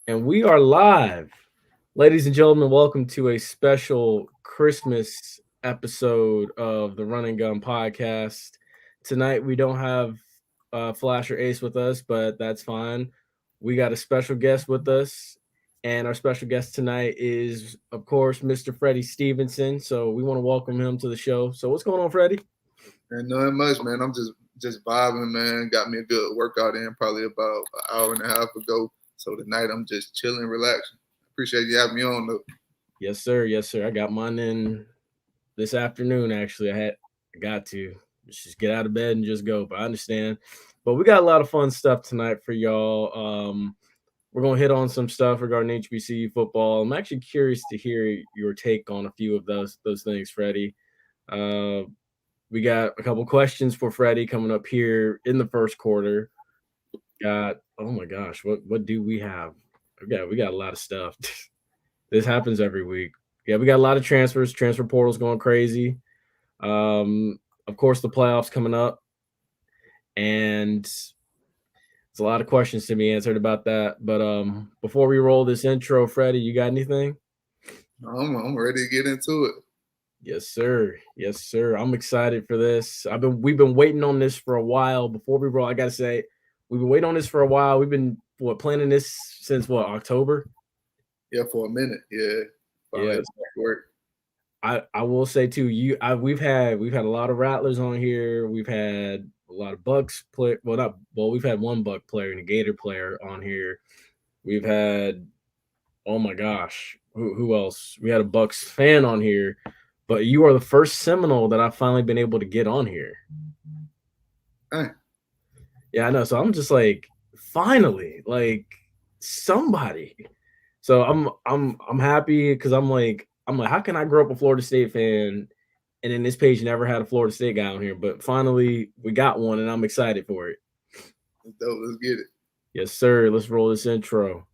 And we are live. Ladies and gentlemen, welcome to a special Christmas episode of the Run and Gun podcast. Tonight, we don't have Flash or Ace with us, but that's fine. We got a special guest with us, and our special guest tonight is, of course, Mr. Freddie Stevenson. So we want to welcome him to the show. So what's going on, Freddie? And nothing much, man. I'm just vibing, man. Got me a good workout in probably about an hour and a half ago. So tonight I'm just chilling, relaxing. Appreciate you having me on, though. Yes, sir. Yes, sir. I got mine in this afternoon. Actually, I got to just get out of bed and just go. But I understand. But we got a lot of fun stuff tonight for y'all. We're gonna hit on some stuff regarding HBCU football. I'm actually curious to hear your take on a few of those things, Freddie. Uh, we got a couple questions for Freddie coming up here in the first quarter. Got oh my gosh, what do we have? We got a lot of stuff. This happens every week. Yeah, we got a lot of transfers. Transfer portal's going crazy. Of course, the playoffs coming up, and it's a lot of questions to be answered about that. But before we roll this intro, Freddie, you got anything? I'm ready to get into it. Yes, sir. Yes, sir. I'm excited for this. We've been waiting on this for a while. Before we roll, I gotta say, we've been waiting on this for a while. We've been planning this since October? Yeah, for a minute. Yeah. Yeah. I will say too, we've had a lot of Rattlers on here. We've had a lot of Bucs play. We've had one Buck player and a Gator player on here. We've had, oh my gosh, who else? We had a Bucs fan on here, but you are the first Seminole that I've finally been able to get on here. Hey. Yeah, I know. So I'm just like, finally, like somebody. So I'm happy because I'm like, how can I grow up a Florida State fan, and then this page never had a Florida State guy on here, but finally we got one, and I'm excited for it. That's dope. Let's get it. Yes, sir. Let's roll this intro.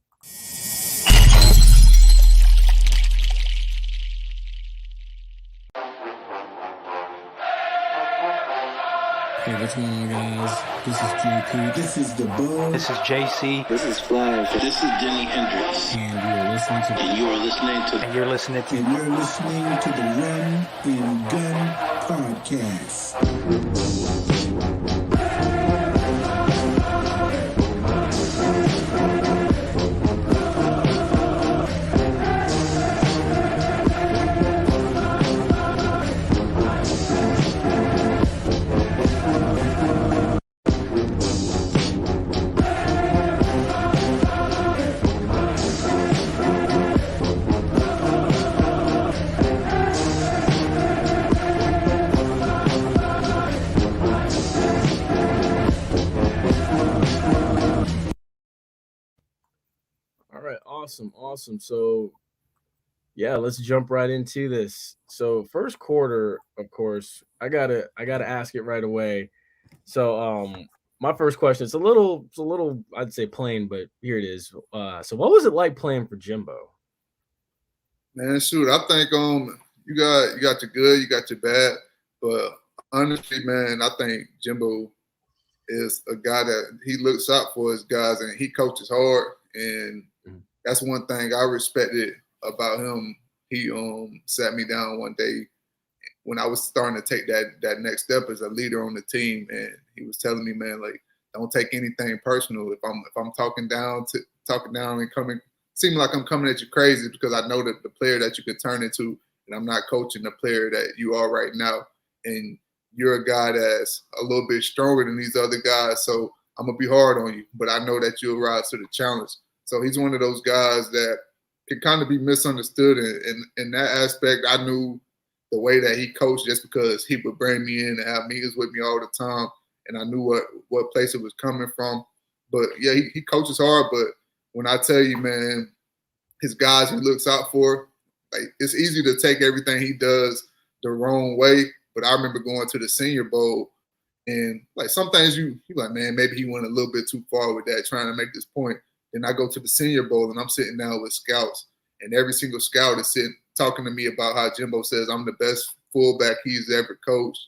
Hey, what's going on, guys? This is JP. This is the Bull. This is JC. This is Flash. This is Jimi Hendrix. And you're listening to. And you're listening to. And you're listening to. And you're listening to the Run and Gun podcast. Awesome. So, yeah, let's jump right into this. So, first quarter, of course, I gotta ask it right away. So, my first question, it's a little, I'd say plain, but here it is. So, what was it like playing for Jimbo? Man, shoot, I think you got your good, you got your bad, but honestly, man, I think Jimbo is a guy that he looks out for his guys and he coaches hard, and that's one thing I respected about him. He sat me down one day when I was starting to take that next step as a leader on the team, and he was telling me, man, like, don't take anything personal. If I'm talking down and coming, seem like I'm coming at you crazy, because I know that the player that you could turn into, and I'm not coaching the player that you are right now, and you're a guy that's a little bit stronger than these other guys, so I'm gonna be hard on you, but I know that you'll rise to the challenge. So he's one of those guys that can kind of be misunderstood. In that aspect, I knew the way that he coached just because he would bring me in and have meetings with me all the time, and I knew what place it was coming from. But, yeah, he coaches hard, but when I tell you, man, his guys he looks out for, like, it's easy to take everything he does the wrong way, but I remember going to the Senior Bowl, and, like, some things you're like, man, maybe he went a little bit too far with that, trying to make this point. Then I go to the Senior Bowl, and I'm sitting down with scouts, and every single scout is sitting talking to me about how Jimbo says I'm the best fullback he's ever coached,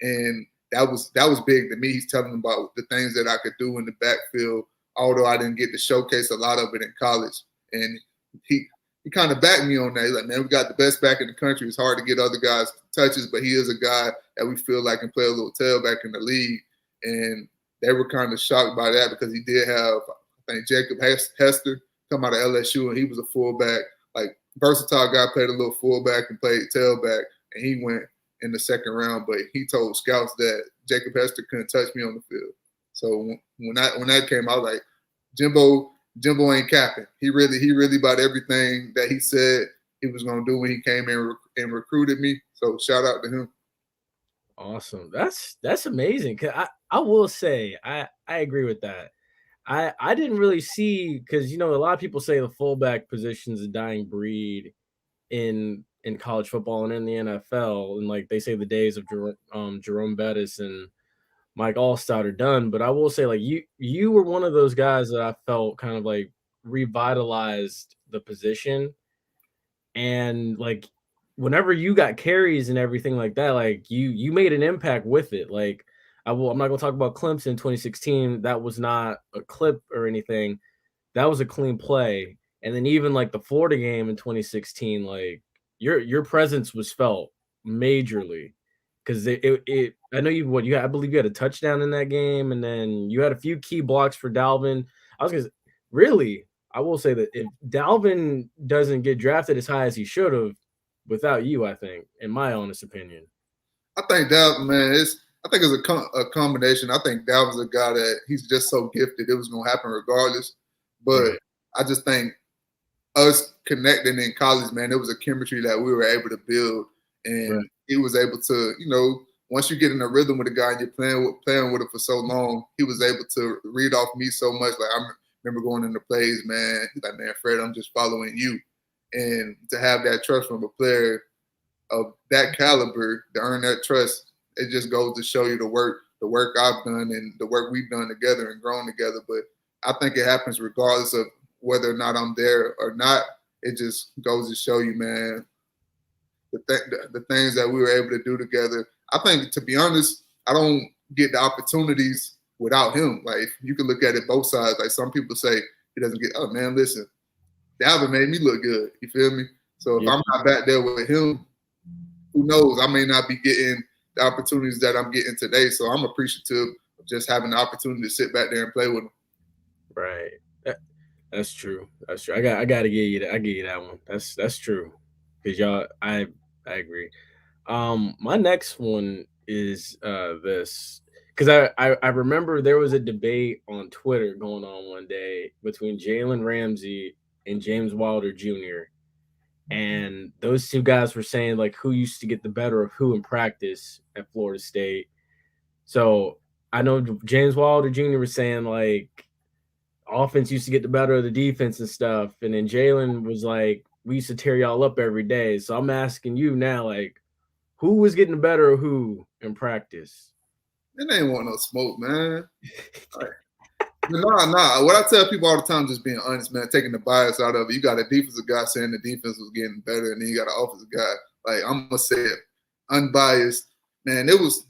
and that was big to me. He's telling them about the things that I could do in the backfield, although I didn't get to showcase a lot of it in college. And he kind of backed me on that. He's like, man, we got the best back in the country. It's hard to get other guys touches, but he is a guy that we feel like can play a little tailback in the league. And they were kind of shocked by that because he did have, I think, Jacob Hester come out of LSU, and he was a fullback, like versatile guy, played a little fullback and played tailback, and he went in the second round. But he told scouts that Jacob Hester couldn't touch me on the field. So when that came, I was like, Jimbo ain't capping. He really about everything that he said he was going to do when he came in and recruited me. So shout out to him. Awesome. That's amazing. I will say I agree with that. I didn't really see, because a lot of people say the fullback position is a dying breed in college football and in the NFL, and like they say the days of Jerome Bettis and Mike Allstott are done. But I will say, like, you were one of those guys that I felt kind of like revitalized the position, and like whenever you got carries and everything like that, like you made an impact with it. Like I'm not gonna talk about Clemson 2016. That was not a clip or anything. That was a clean play. And then even like the Florida game in 2016, like your presence was felt majorly, because I know I believe you had a touchdown in that game, and then you had a few key blocks for Dalvin. I will say that if Dalvin doesn't get drafted as high as he should have without you, I think, in my honest opinion. I think Dalvin, man, it's a combination. I think Dalvin's a guy that he's just so gifted. It was going to happen regardless. But Right. I just think us connecting in college, man, it was a chemistry that we were able to build. And Right. he was able to, once you get in a rhythm with a guy and you're playing with him for so long, he was able to read off me so much. Like I remember going into plays, man, he's like, man, Fred, I'm just following you. And to have that trust from a player of that caliber, to earn that trust, it just goes to show you the work I've done and the work we've done together and grown together. But I think it happens regardless of whether or not I'm there or not. It just goes to show you, man, the things that we were able to do together. I think, to be honest, I don't get the opportunities without him. Like, you can look at it both sides. Like, some people say he doesn't get, oh, man, listen, Dalvin made me look good. You feel me? So if I'm not back there with him, who knows? I may not be getting the opportunities that I'm getting today. So I'm appreciative of just having the opportunity to sit back there and play with him. Right. That's true. That's true. I gotta give you that. I give you that one. That's true. Because y'all, I agree. My next one is this, because I remember there was a debate on Twitter going on one day between Jalen Ramsey and James Wilder Jr. And those two guys were saying like who used to get the better of who in practice at Florida State. So I know James Wilder Jr. was saying like offense used to get the better of the defense and stuff. And then Jalen was like, we used to tear y'all up every day. So I'm asking you now, like, who was getting the better of who in practice? It ain't want no smoke, man. Nah. What I tell people all the time, just being honest, man, taking the bias out of it. You got a defensive guy saying the defense was getting better, and then you got an offensive guy. Like, I'm gonna say it, unbiased, man. It was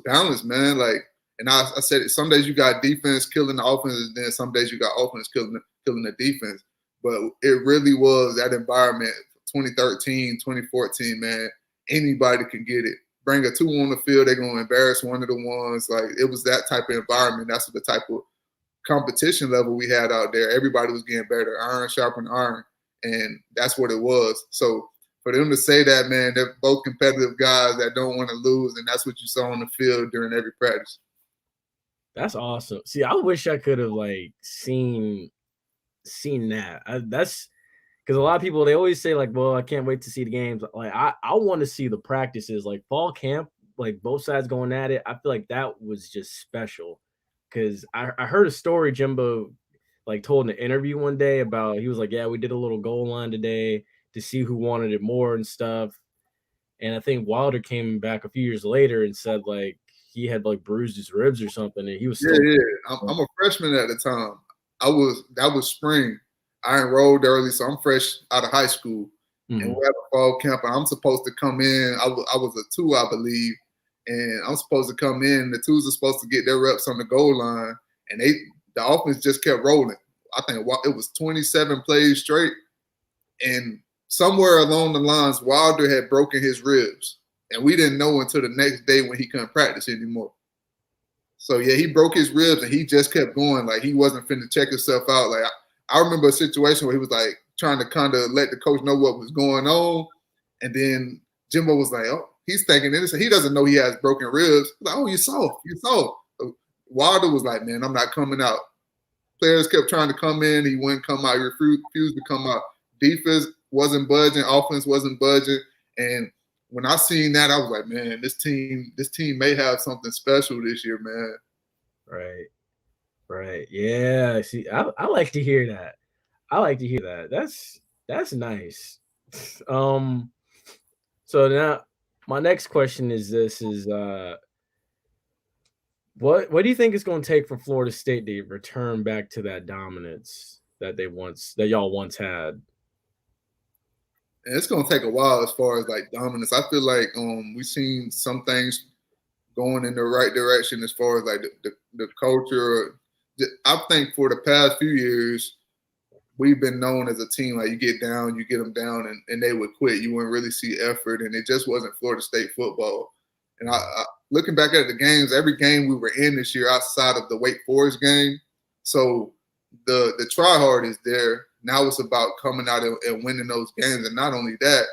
balanced, man. Like, and I said it, some days you got defense killing the offense, and then some days you got offense killing the defense. But it really was that environment, 2013, 2014, man. Anybody can get it. Bring a 2 on the field, they're gonna embarrass one of the ones. Like, it was that type of environment. That's the type of competition level we had out there. Everybody was getting better, iron sharpened iron, and that's what it was. So for them to say that, man, they're both competitive guys that don't want to lose, and that's what you saw on the field during every practice. That's awesome. See, I wish I could have like seen that. That's because a lot of people, they always say like, well, I can't wait to see the games. Like I want to see the practices, like fall camp, like both sides going at it. I feel like that was just special. Because I heard a story Jimbo like told in an interview one day about, he was like, yeah, we did a little goal line today to see who wanted it more and stuff. And I think Wilder came back a few years later and said like he had like bruised his ribs or something, and he was still I'm a freshman at the time. That was spring. I enrolled early, so I'm fresh out of high school, and we have a fall camp, and I'm supposed to come in. I was a 2, I believe. And I'm supposed to come in. The 2s are supposed to get their reps on the goal line, and the offense just kept rolling. I think it was 27 plays straight, and somewhere along the lines, Wilder had broken his ribs, and we didn't know until the next day when he couldn't practice anymore. So yeah, he broke his ribs, and he just kept going. Like he wasn't finna check himself out. Like I remember a situation where he was like trying to kind of let the coach know what was going on, and then Jimbo was like, "Oh, he's thinking this. He doesn't know he has broken ribs." He's like, "Oh, you saw. So Wilder was like, "Man, I'm not coming out." Players kept trying to come in. He wouldn't come out. He refused to come out. Defense wasn't budging. Offense wasn't budging. And when I seen that, I was like, man, this team may have something special this year, man. Right. Yeah. See, I like to hear that. That's nice. So now my next question is what do you think it's going to take for Florida State to return back to that dominance that y'all once had? And it's going to take a while as far as like dominance. I feel like we've seen some things going in the right direction as far as like the culture. I think for the past few years, we've been known as a team, like you get down, you get them down, and they would quit. You wouldn't really see effort, and it just wasn't Florida State football. And I looking back at the games, every game we were in this year outside of the Wake Forest game, so the try hard is there. Now it's about coming out and winning those games. And not only that,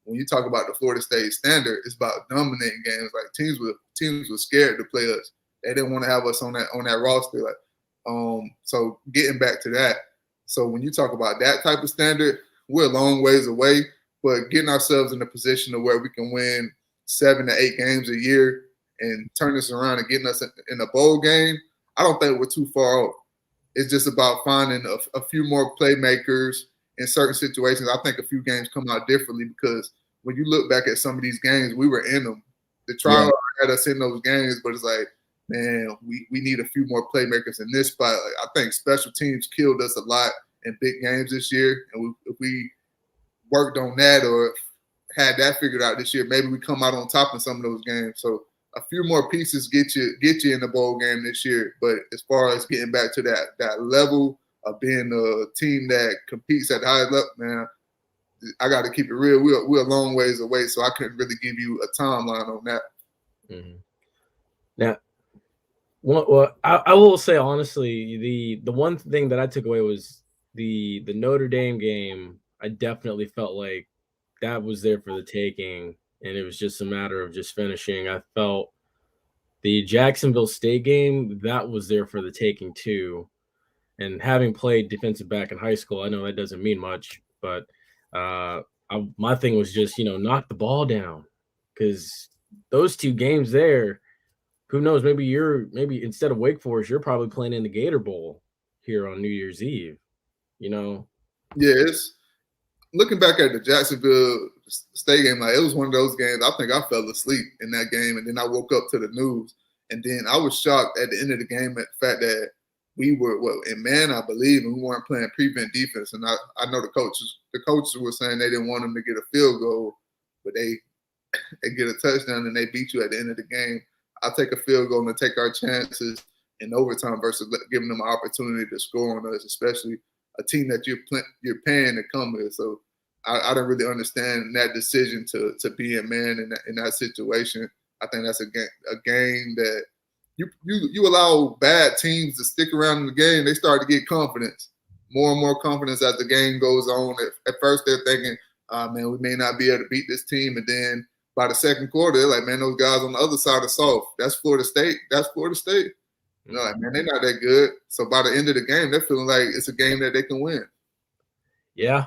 when you talk about the Florida State standard, it's about dominating games. Like teams were scared to play us. They didn't want to have us on that roster. Like, so getting back to that. So when you talk about that type of standard, we're a long ways away. But getting ourselves in a position to where we can win 7 to 8 games a year and turn this around and getting us in a bowl game, I don't think we're too far off. It's just about finding a few more playmakers in certain situations. I think a few games come out differently because when you look back at some of these games, we were in them. The trial had us in those games, but it's like, man, we need a few more playmakers in this spot. Like, I think special teams killed us a lot in big games this year, and if we worked on that or had that figured out this year, maybe we come out on top in some of those games. So a few more pieces get you in the bowl game this year. But as far as getting back to that level of being a team that competes at the highest level, man, I got to keep it real. We're a long ways away, so I couldn't really give you a timeline on that. Mm-hmm. Now, well, I will say honestly, the one thing that I took away was the Notre Dame game. I definitely felt like that was there for the taking, and it was just a matter of just finishing. I felt the Jacksonville State game, that was there for the taking too. And having played defensive back in high school, I know that doesn't mean much, but my thing was just, knock the ball down, because those two games there, who knows, maybe instead of Wake Forest, you're probably playing in the Gator Bowl here on New Year's Eve, Yeah, it's looking back at the Jacksonville State game, like it was one of those games. I think I fell asleep in that game, and then I woke up to the news, and then I was shocked at the end of the game at the fact that we were in man, I believe, and we weren't playing prevent defense. And I know the coaches were saying they didn't want them to get a field goal, but they get a touchdown and they beat you at the end of the game. I'll take a field goal and take our chances in overtime versus giving them an opportunity to score on us, especially a team that you're paying to come with. So I don't really understand that decision to be a man in that situation. I think that's a game that you allow bad teams to stick around in the game. They start to get confidence, more and more confidence as the game goes on. At first they're thinking, man, we may not be able to beat this team. And then by the second quarter, they're like, man, those guys on the other side are soft. That's Florida State. Like, man, they're not that good. So by the end of the game, they're feeling like it's a game that they can win. Yeah.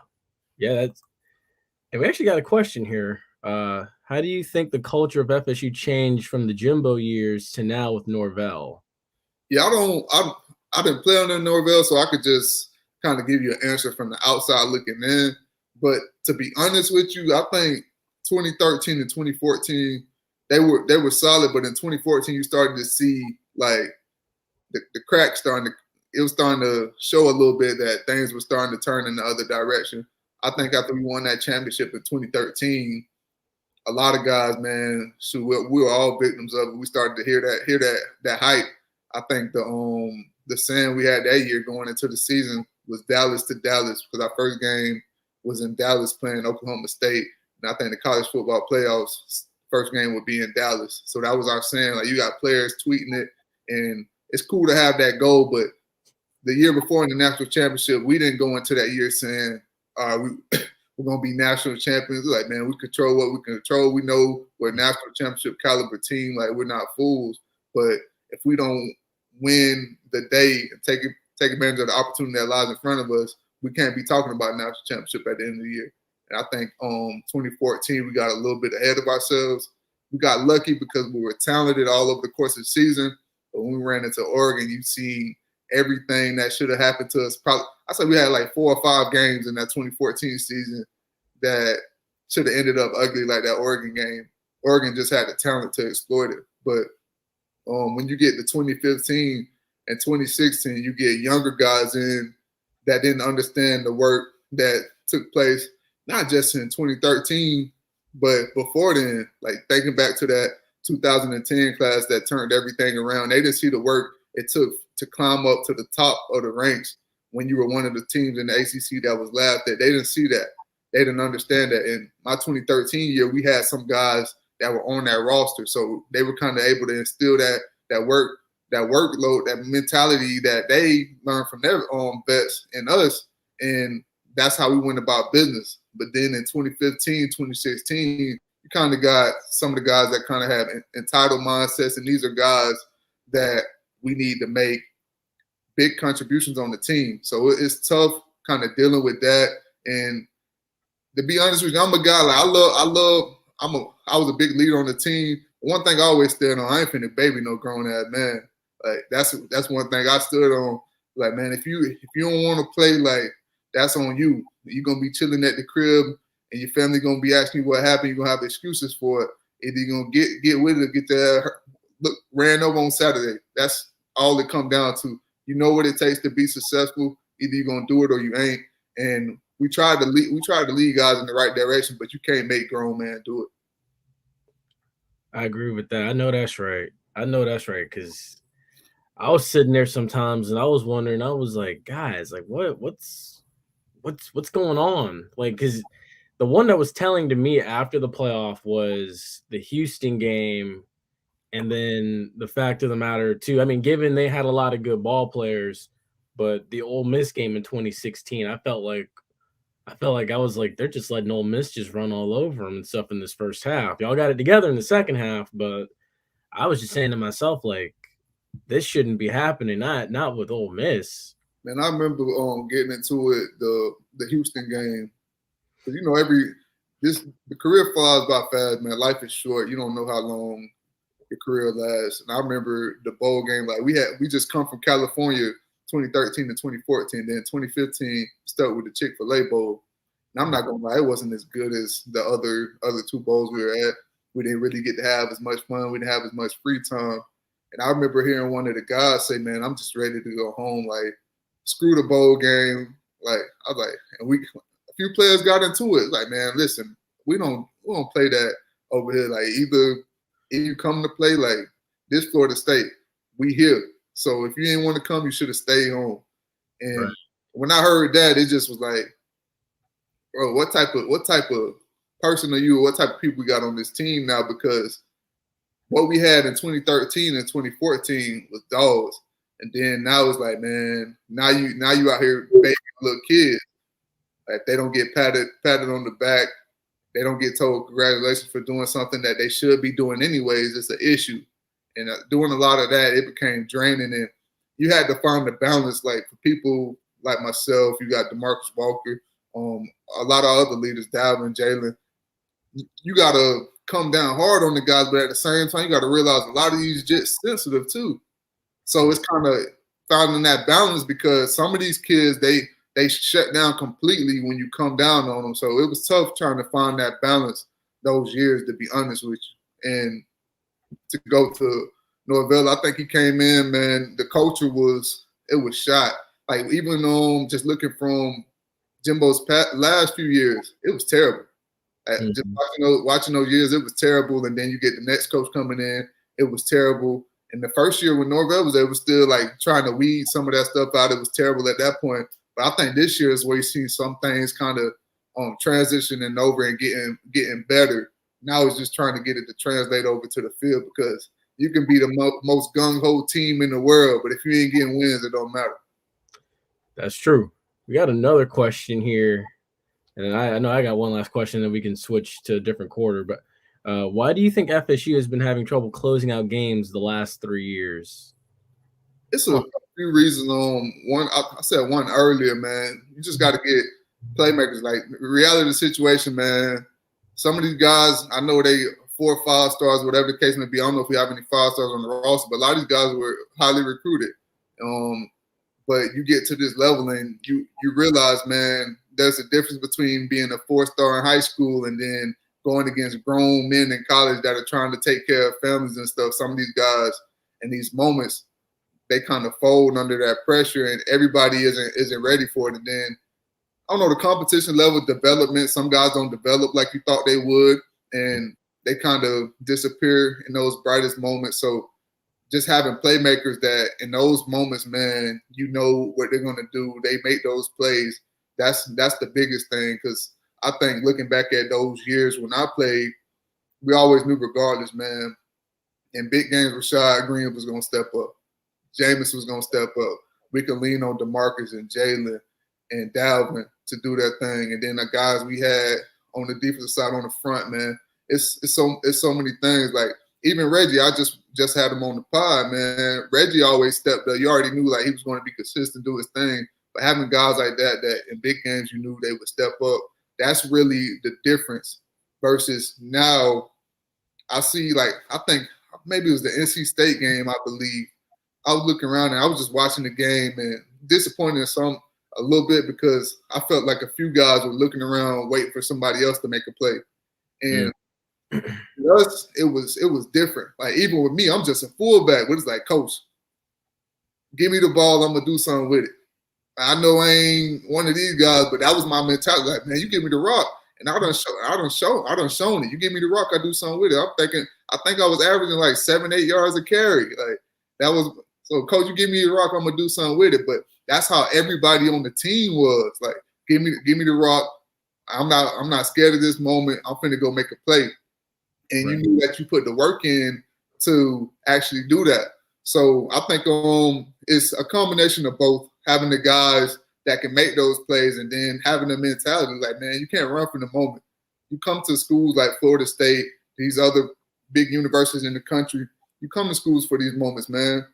And we actually got a question here. How do you think the culture of FSU changed from the Jimbo years to now with Norvell? Yeah, I didn't play under Norvell, so I could just kind of give you an answer from the outside looking in. But to be honest with you, I think 2013 and 2014, they were solid, but in 2014 you started to see like the cracks it was starting to show a little bit that things were starting to turn in the other direction. I think after we won that championship in 2013, a lot of guys, man, we were all victims of it. We started to hear that hype. I think the the saying we had that year going into the season was Dallas to Dallas, because our first game was in Dallas playing Oklahoma State. And I think the college football playoffs first game would be in Dallas. So that was our saying. Like, you got players tweeting it, and it's cool to have that goal. But the year before in the national championship, we didn't go into that year saying, we're going to be national champions. Like, man, we control what we control. We know we're a national championship caliber team. Like, we're not fools. But if we don't win the day and take advantage of the opportunity that lies in front of us, we can't be talking about national championship at the end of the year. And I think 2014, we got a little bit ahead of ourselves. We got lucky because we were talented all over the course of the season. But when we ran into Oregon, you see everything that should have happened to us. Probably, I said we had like 4 or 5 games in that 2014 season that should have ended up ugly, like that Oregon game. Oregon just had the talent to exploit it. But when you get to 2015 and 2016, you get younger guys in that didn't understand the work that took place, not just in 2013, but before then. Like, thinking back to that 2010 class that turned everything around, they didn't see the work it took to climb up to the top of the ranks when you were one of the teams in the ACC that was laughed at. They didn't see that. They didn't understand that. In my 2013 year, we had some guys that were on that roster, so they were kind of able to instill that workload, that mentality that they learned from their vets and us, and that's how we went about business. But then in 2015, 2016, you kind of got some of the guys that kind of have entitled mindsets, and these are guys that we need to make big contributions on the team. So it's tough kind of dealing with that. And to be honest with you, I'm a guy, like, I was a big leader on the team. One thing I always stood on, I ain't finna baby no grown-ass man. Like, that's one thing I stood on. Like, man, if you don't want to play, like, that's on you. You're going to be chilling at the crib, and your family going to be asking you what happened. You're going to have excuses for it. Either you're going to get with it or get there. Look, ran over on Saturday. That's all it come down to. You know what it takes to be successful. Either you're going to do it or you ain't. And we tried to lead guys in the right direction, but you can't make grown man do it. I agree with that. I know that's right. Because I was sitting there sometimes and I was wondering, I was like, guys, like, what's going on? Like, because the one that was telling to me after the playoff was the Houston game. And then the fact of the matter, too, I mean, given they had a lot of good ball players, but the Ole Miss game in 2016, I felt like I was like, they're just letting Ole Miss just run all over them and stuff in this first half. Y'all got it together in the second half, but I was just saying to myself, like, this shouldn't be happening, not with Ole Miss. Man, I remember getting into it the Houston game. Because, you know, the career flies by fast, man. Life is short. You don't know how long your career lasts. And I remember the bowl game, like, we just come from California 2013 to 2014. Then 2015 stuck with the Chick-fil-A Bowl. And I'm not gonna lie, it wasn't as good as the other 2 bowls we were at. We didn't really get to have as much fun. We didn't have as much free time. And I remember hearing one of the guys say, "Man, I'm just ready to go home. Like, screw the bowl game." Like, I was like, and a few players got into it. Like, man, listen, we don't play that over here. Like, either you come to play, like, this Florida State, we here. So if you didn't want to come, you should have stayed home. And right. When I heard that, it just was like, bro, what type of person are you, or what type of people we got on this team now? Because what we had in 2013 and 2014 was dogs. And then now it's like, man, now you out here baby little kids. Like, they don't get patted on the back. They don't get told congratulations for doing something that they should be doing anyways. It's an issue. And doing a lot of that, it became draining. And you had to find the balance. Like, for people like myself, you got DeMarcus Walker, a lot of other leaders, Dalvin, Jalen. You got to come down hard on the guys, but at the same time, you got to realize a lot of these just sensitive too. So it's kind of finding that balance, because some of these kids, they shut down completely when you come down on them. So it was tough trying to find that balance those years, to be honest with you. And to go to Norvell, I think he came in, man, the culture was shot. Like, even just looking from Jimbo's last few years, it was terrible. Just watching those years, it was terrible. And then you get the next coach coming in, it was terrible. And the first year when Norvell was there, was still like trying to weed some of that stuff out. It was terrible at that point. But I think this year is where you see some things kind of transitioning over and getting better. Now he's just trying to get it to translate over to the field, because you can be the most gung-ho team in the world, but if you ain't getting wins, it don't matter. That's true. We got another question here. And I know I got one last question, then we can switch to a different quarter. But why do you think FSU has been having trouble closing out games the last 3 years? It's a few reasons. One, I said one earlier, man. You just got to get playmakers. Like, the reality of the situation, man. Some of these guys, I know they 4 or 5 stars, whatever the case may be. I don't know if we have any 5 stars on the roster, but a lot of these guys were highly recruited. But you get to this level and you realize, man, there's a difference between being a 4-star in high school and then going against grown men in college that are trying to take care of families and stuff. Some of these guys in these moments, they kind of fold under that pressure, and everybody isn't ready for it. And then, I don't know, the competition level development, some guys don't develop like you thought they would, and they kind of disappear in those brightest moments. So just having playmakers that in those moments, man, you know what they're going to do. They make those plays. That's the biggest thing, because I think looking back at those years when I played, we always knew regardless, man, in big games, Rashad Green was going to step up. Jameis was going to step up. We could lean on DeMarcus and Jalen and Dalvin to do that thing. And then the guys we had on the defensive side on the front, man, it's so many things. Like, even Reggie, I just had him on the pod, man. Reggie always stepped up. You already knew like he was going to be consistent, do his thing. But having guys like that in big games, you knew they would step up. That's really the difference versus now. I see, like, I think maybe it was the NC State game, I believe. I was looking around and I was just watching the game and disappointed in a little bit, because I felt like a few guys were looking around waiting for somebody else to make a play. And for us, it was different. Like, even with me, I'm just a fullback, but it's like, coach, give me the ball, I'm gonna do something with it. I know I ain't one of these guys, but that was my mentality. Like, man, you give me the rock, and I done shown it. You give me the rock, I do something with it. I think I was averaging like 7-8 yards a carry. Like, that was so, coach, you give me the rock, I'm gonna do something with it. But that's how everybody on the team was. Like, give me the rock. I'm not scared of this moment. I'm finna go make a play. And right. You knew that you put the work in to actually do that. So I think it's a combination of both, having the guys that can make those plays and then having the mentality like, man, you can't run from the moment. You come to schools like Florida State, these other big universities in the country, you come to schools for these moments, man.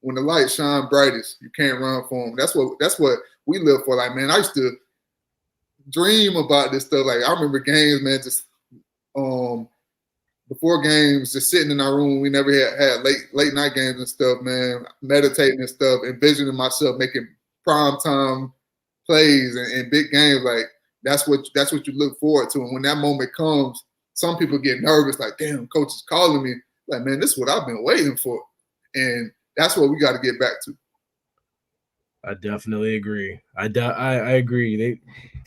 When the lights shine brightest, you can't run for them. That's what we live for. Like, man, I used to dream about this stuff. Like, I remember games, man, just before games, just sitting in our room. We never had late night games and stuff, man, meditating and stuff, envisioning myself making prime time plays and big games. Like, that's what you look forward to. And when that moment comes, some people get nervous, like, damn, coach is calling me. Like, man, this is what I've been waiting for. And that's what we got to get back to. I definitely agree. I agree.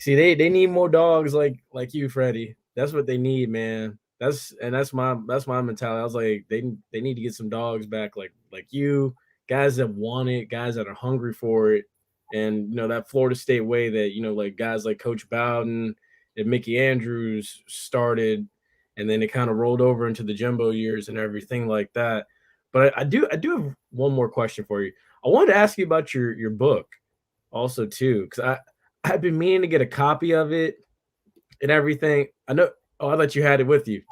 They need more dogs like you, Freddie. That's what they need, man. That's my mentality. I was like, they need to get some dogs back like you, guys that want it, guys that are hungry for it. And, that Florida State way that, like guys like Coach Bowden and Mickey Andrews started, and then it kind of rolled over into the Jimbo years and everything like that. But I do have one more question for you. I wanted to ask you about your book also too, because I've been meaning to get a copy of it and everything. I know. Oh, I thought you had it with you.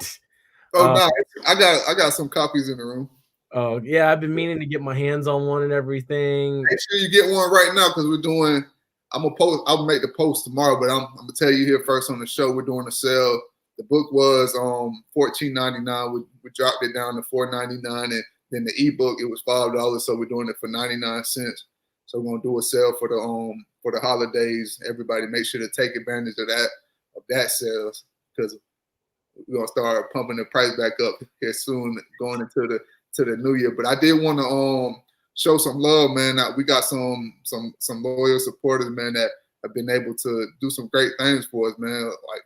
Oh no, I got some copies in the room. Oh yeah, I've been meaning to get my hands on one and everything. Make sure you get one right now, because we're doing. I'll make the post tomorrow, but I'm gonna tell you here first on the show. We're doing a sale. The book was $14.99. We dropped it down to $4.99, and then the ebook, it was $5, so we're doing it for 99 cents. So we're gonna do a sale for the holidays. Everybody, make sure to take advantage of that sales, because we're gonna start pumping the price back up here soon, going into the new year. But I did want to show some love, man. We got some loyal supporters, man, that have been able to do some great things for us, man. Like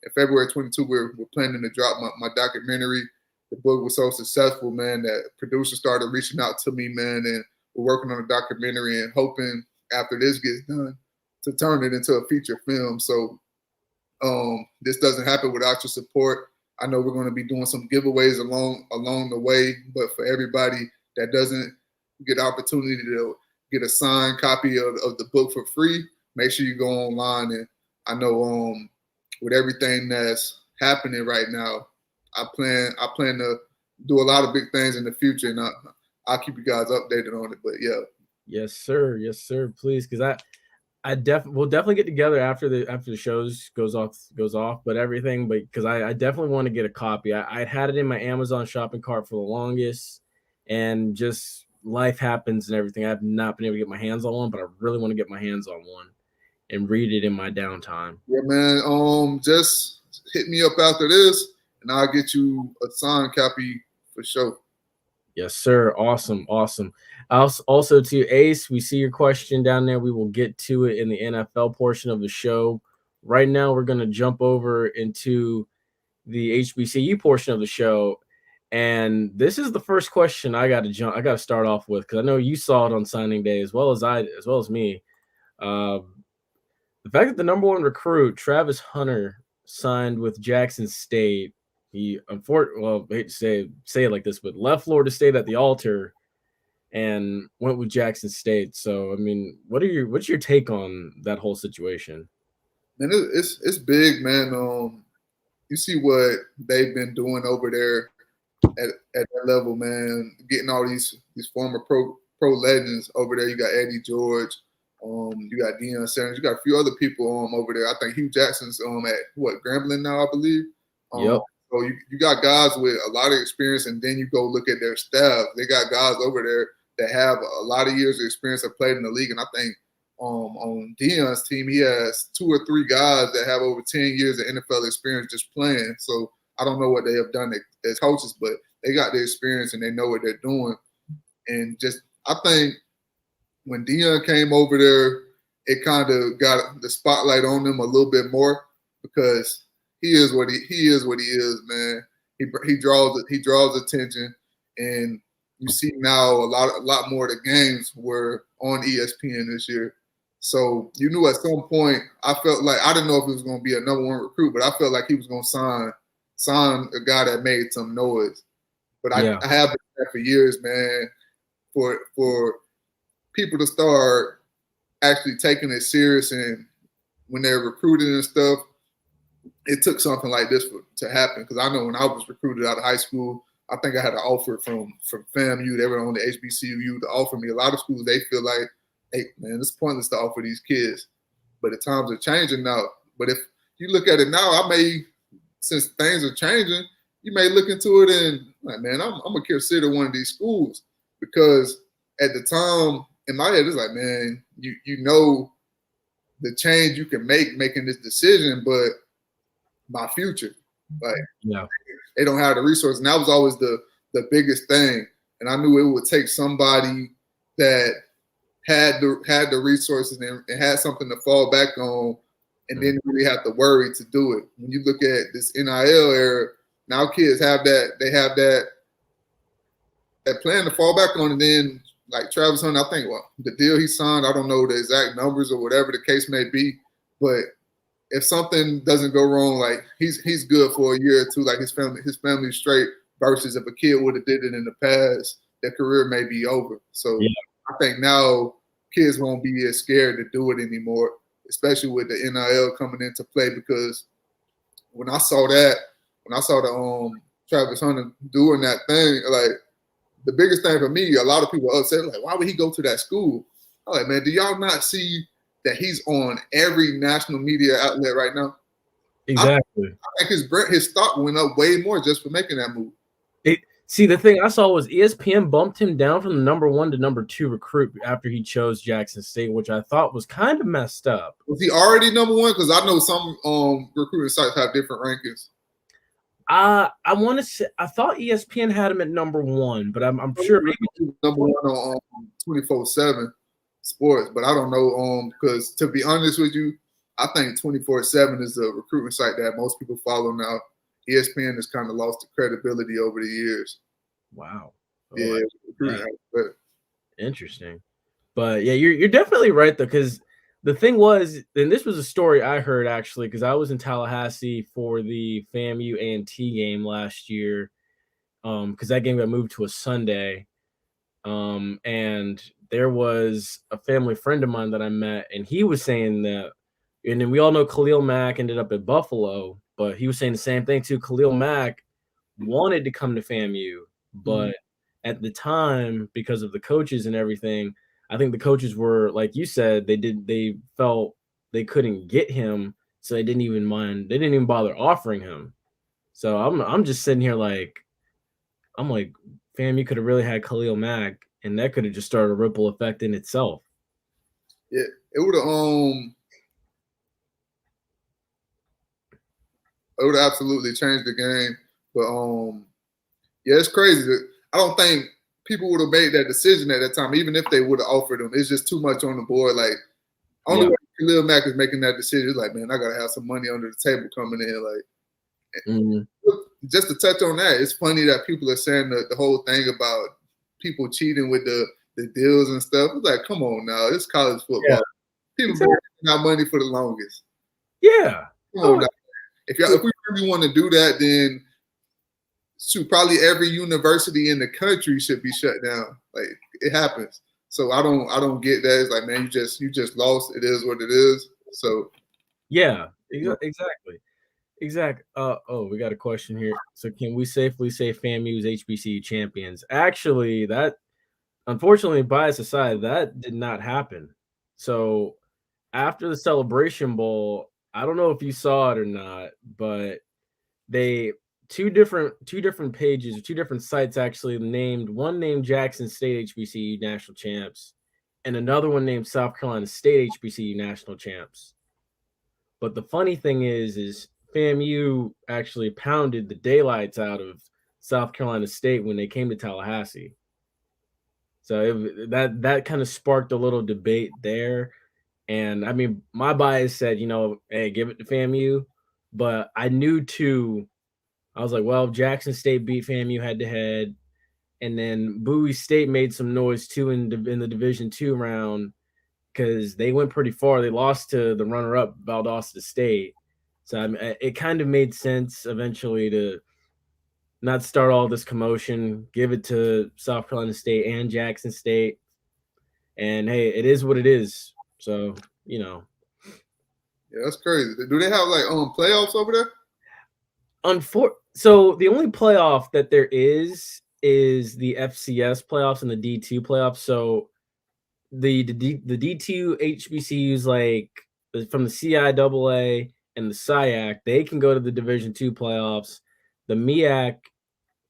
in February 22, we're planning to drop my documentary. the book was so successful, man, that producers started reaching out to me, man, and we're working on a documentary and hoping after this gets done to turn it into a feature film. So this doesn't happen without your support. I know we're going to be doing some giveaways along the way, but for everybody that doesn't get the opportunity to get a signed copy of the book for free, make sure you go online. And I know with everything that's happening right now, I plan to do a lot of big things in the future, and I'll keep you guys updated on it. But yeah. Yes, sir. Yes, sir. Please, because we'll definitely get together after the shows goes off, but because I definitely want to get a copy. I had it in my Amazon shopping cart for the longest, and just life happens and everything. I've not been able to get my hands on one, but I really want to get my hands on one and read it in my downtime. Yeah, man. Just hit me up after this, and I'll get you a signed copy for sure. Yes, sir. Awesome. Also to Ace, we see your question down there. We will get to it in the NFL portion of the show. Right now, we're going to jump over into the HBCU portion of the show. And this is the first question I got to start off with, because I know you saw it on signing day as well as me. The fact that the number one recruit, Travis Hunter, signed with Jackson State. He I hate to say it like this, but left Florida State at the altar and went with Jackson State. So, I mean, what's your take on that whole situation? Man, it's big, man. You see what they've been doing over there at that level, man. Getting all these former pro legends over there. You got Eddie George, you got Deion Sanders, you got a few other people over there. I think Hugh Jackson's at Grambling now, I believe. Yep. So you got guys with a lot of experience, and then you go look at their staff. They got guys over there that have a lot of years of experience, have played in the league. And I think on Deion's team, he has 2 or 3 guys that have over 10 years of NFL experience just playing. So I don't know what they have done as coaches, but they got the experience and they know what they're doing. And I think when Deion came over there, it kind of got the spotlight on them a little bit more, because he is what he is, man. He draws attention, and you see now a lot more of the games were on ESPN this year. So you knew at some point, I felt like, I didn't know if it was going to be a number one recruit, but I felt like he was going to sign a guy that made some noise. But I have been there for years, man, for people to start actually taking it serious, and when they're recruiting and stuff, it took something like this to happen. Because I know when I was recruited out of high school, I think I had an offer from FAMU. They were on the HBCU to offer me. A lot of schools, they feel like, hey, man, it's pointless to offer these kids. But the times are changing now. But if you look at it now, since things are changing, you may look into it and, like, man, I'm going to consider one of these schools. Because at the time, in my head, it's like, man, you know the change you can making this decision, but my future, like, they don't have the resources. And that was always the biggest thing. And I knew it would take somebody that had the resources and had something to fall back on, and didn't really have to worry to do it. When you look at this NIL era, now kids have that. They have that plan to fall back on. And then, like Travis Hunter, I think, the deal he signed, I don't know the exact numbers or whatever the case may be, but if something doesn't go wrong, like, he's good for a year or two, like his family's straight, versus if a kid would have did it in the past, their career may be over. So I think now kids won't be as scared to do it anymore, especially with the NIL coming into play. Because when I saw the Travis Hunter doing that thing, like, the biggest thing for me, a lot of people are upset, like, why would he go to that school? I'm like, man, do y'all not see that he's on every national media outlet right now? Exactly. I think his stock went up way more just for making that move. See, the thing I saw was ESPN bumped him down from the number 1 to number 2 recruit after he chose Jackson State, which I thought was kind of messed up. Was he already number 1? Because I know some recruiting sites have different rankings. I want to say, I thought ESPN had him at number 1, but I'm sure maybe number 1 on 24/7 Sports, but I don't know. Because to be honest with you, I think 24/7 is a recruiting site that most people follow now. ESPN has kind of lost the credibility over the years. Wow. Oh, Yeah, right. but Interesting. But yeah, you're definitely right though, because the thing was, and this was a story I heard actually, because I was in Tallahassee for the FAMU A&T game last year, because that game got moved to a Sunday, and there was a family friend of mine that I met, and he was saying that, and then we all know Khalil Mack ended up at Buffalo, but he was saying the same thing too. Khalil Mack wanted to come to FAMU, but at the time, because of the coaches and everything, I think the coaches were, like you said, they felt they couldn't get him, so they didn't even bother offering him. So I'm just sitting here like, I'm like, fam, you could have really had Khalil Mack, and that could have just started a ripple effect in itself. yeah, it would have absolutely changed the game. But yeah, it's crazy. I don't think people would have made that decision at that time, even if they would have offered him. It's just too much on the board. Like, only way Khalil Mack is making that decision is like, man, I gotta have some money under the table coming in. Like, just to touch on that, it's funny that people are saying the whole thing about people cheating with the deals and stuff. It's like, come on now, it's college football. Yeah. People been making out money for the longest. Yeah. Come on now. If we really want to do that, then probably every university in the country should be shut down. Like, it happens. So I don't get that. It's like, man, you just lost. It is what it is. So yeah, exactly. We got a question here. So can we safely say FAMU's HBCU champions? Actually, that, unfortunately, bias aside, that did not happen. So after the Celebration Bowl, I don't know if you saw it or not, but they two different pages, two different sites actually one named Jackson State HBCU national champs, and another one named South Carolina State HBCU national champs. But the funny thing is FAMU actually pounded the daylights out of South Carolina State when they came to Tallahassee. So that kind of sparked a little debate there. And I mean, my bias said, hey, give it to FAMU. But I knew too, I was like, well, Jackson State beat FAMU head to head. And then Bowie State made some noise too in the Division II round, because they went pretty far. They lost to the runner-up Valdosta State. So I mean, it kind of made sense eventually to not start all this commotion, give it to South Carolina State and Jackson State. And hey, it is what it is. So, Yeah, that's crazy. Do they have like playoffs over there? So the only playoff that there is the FCS playoffs and the D2 playoffs. So the D2 HBCUs, like from the CIAA and the SIAC, they can go to the Division II playoffs. The MEAC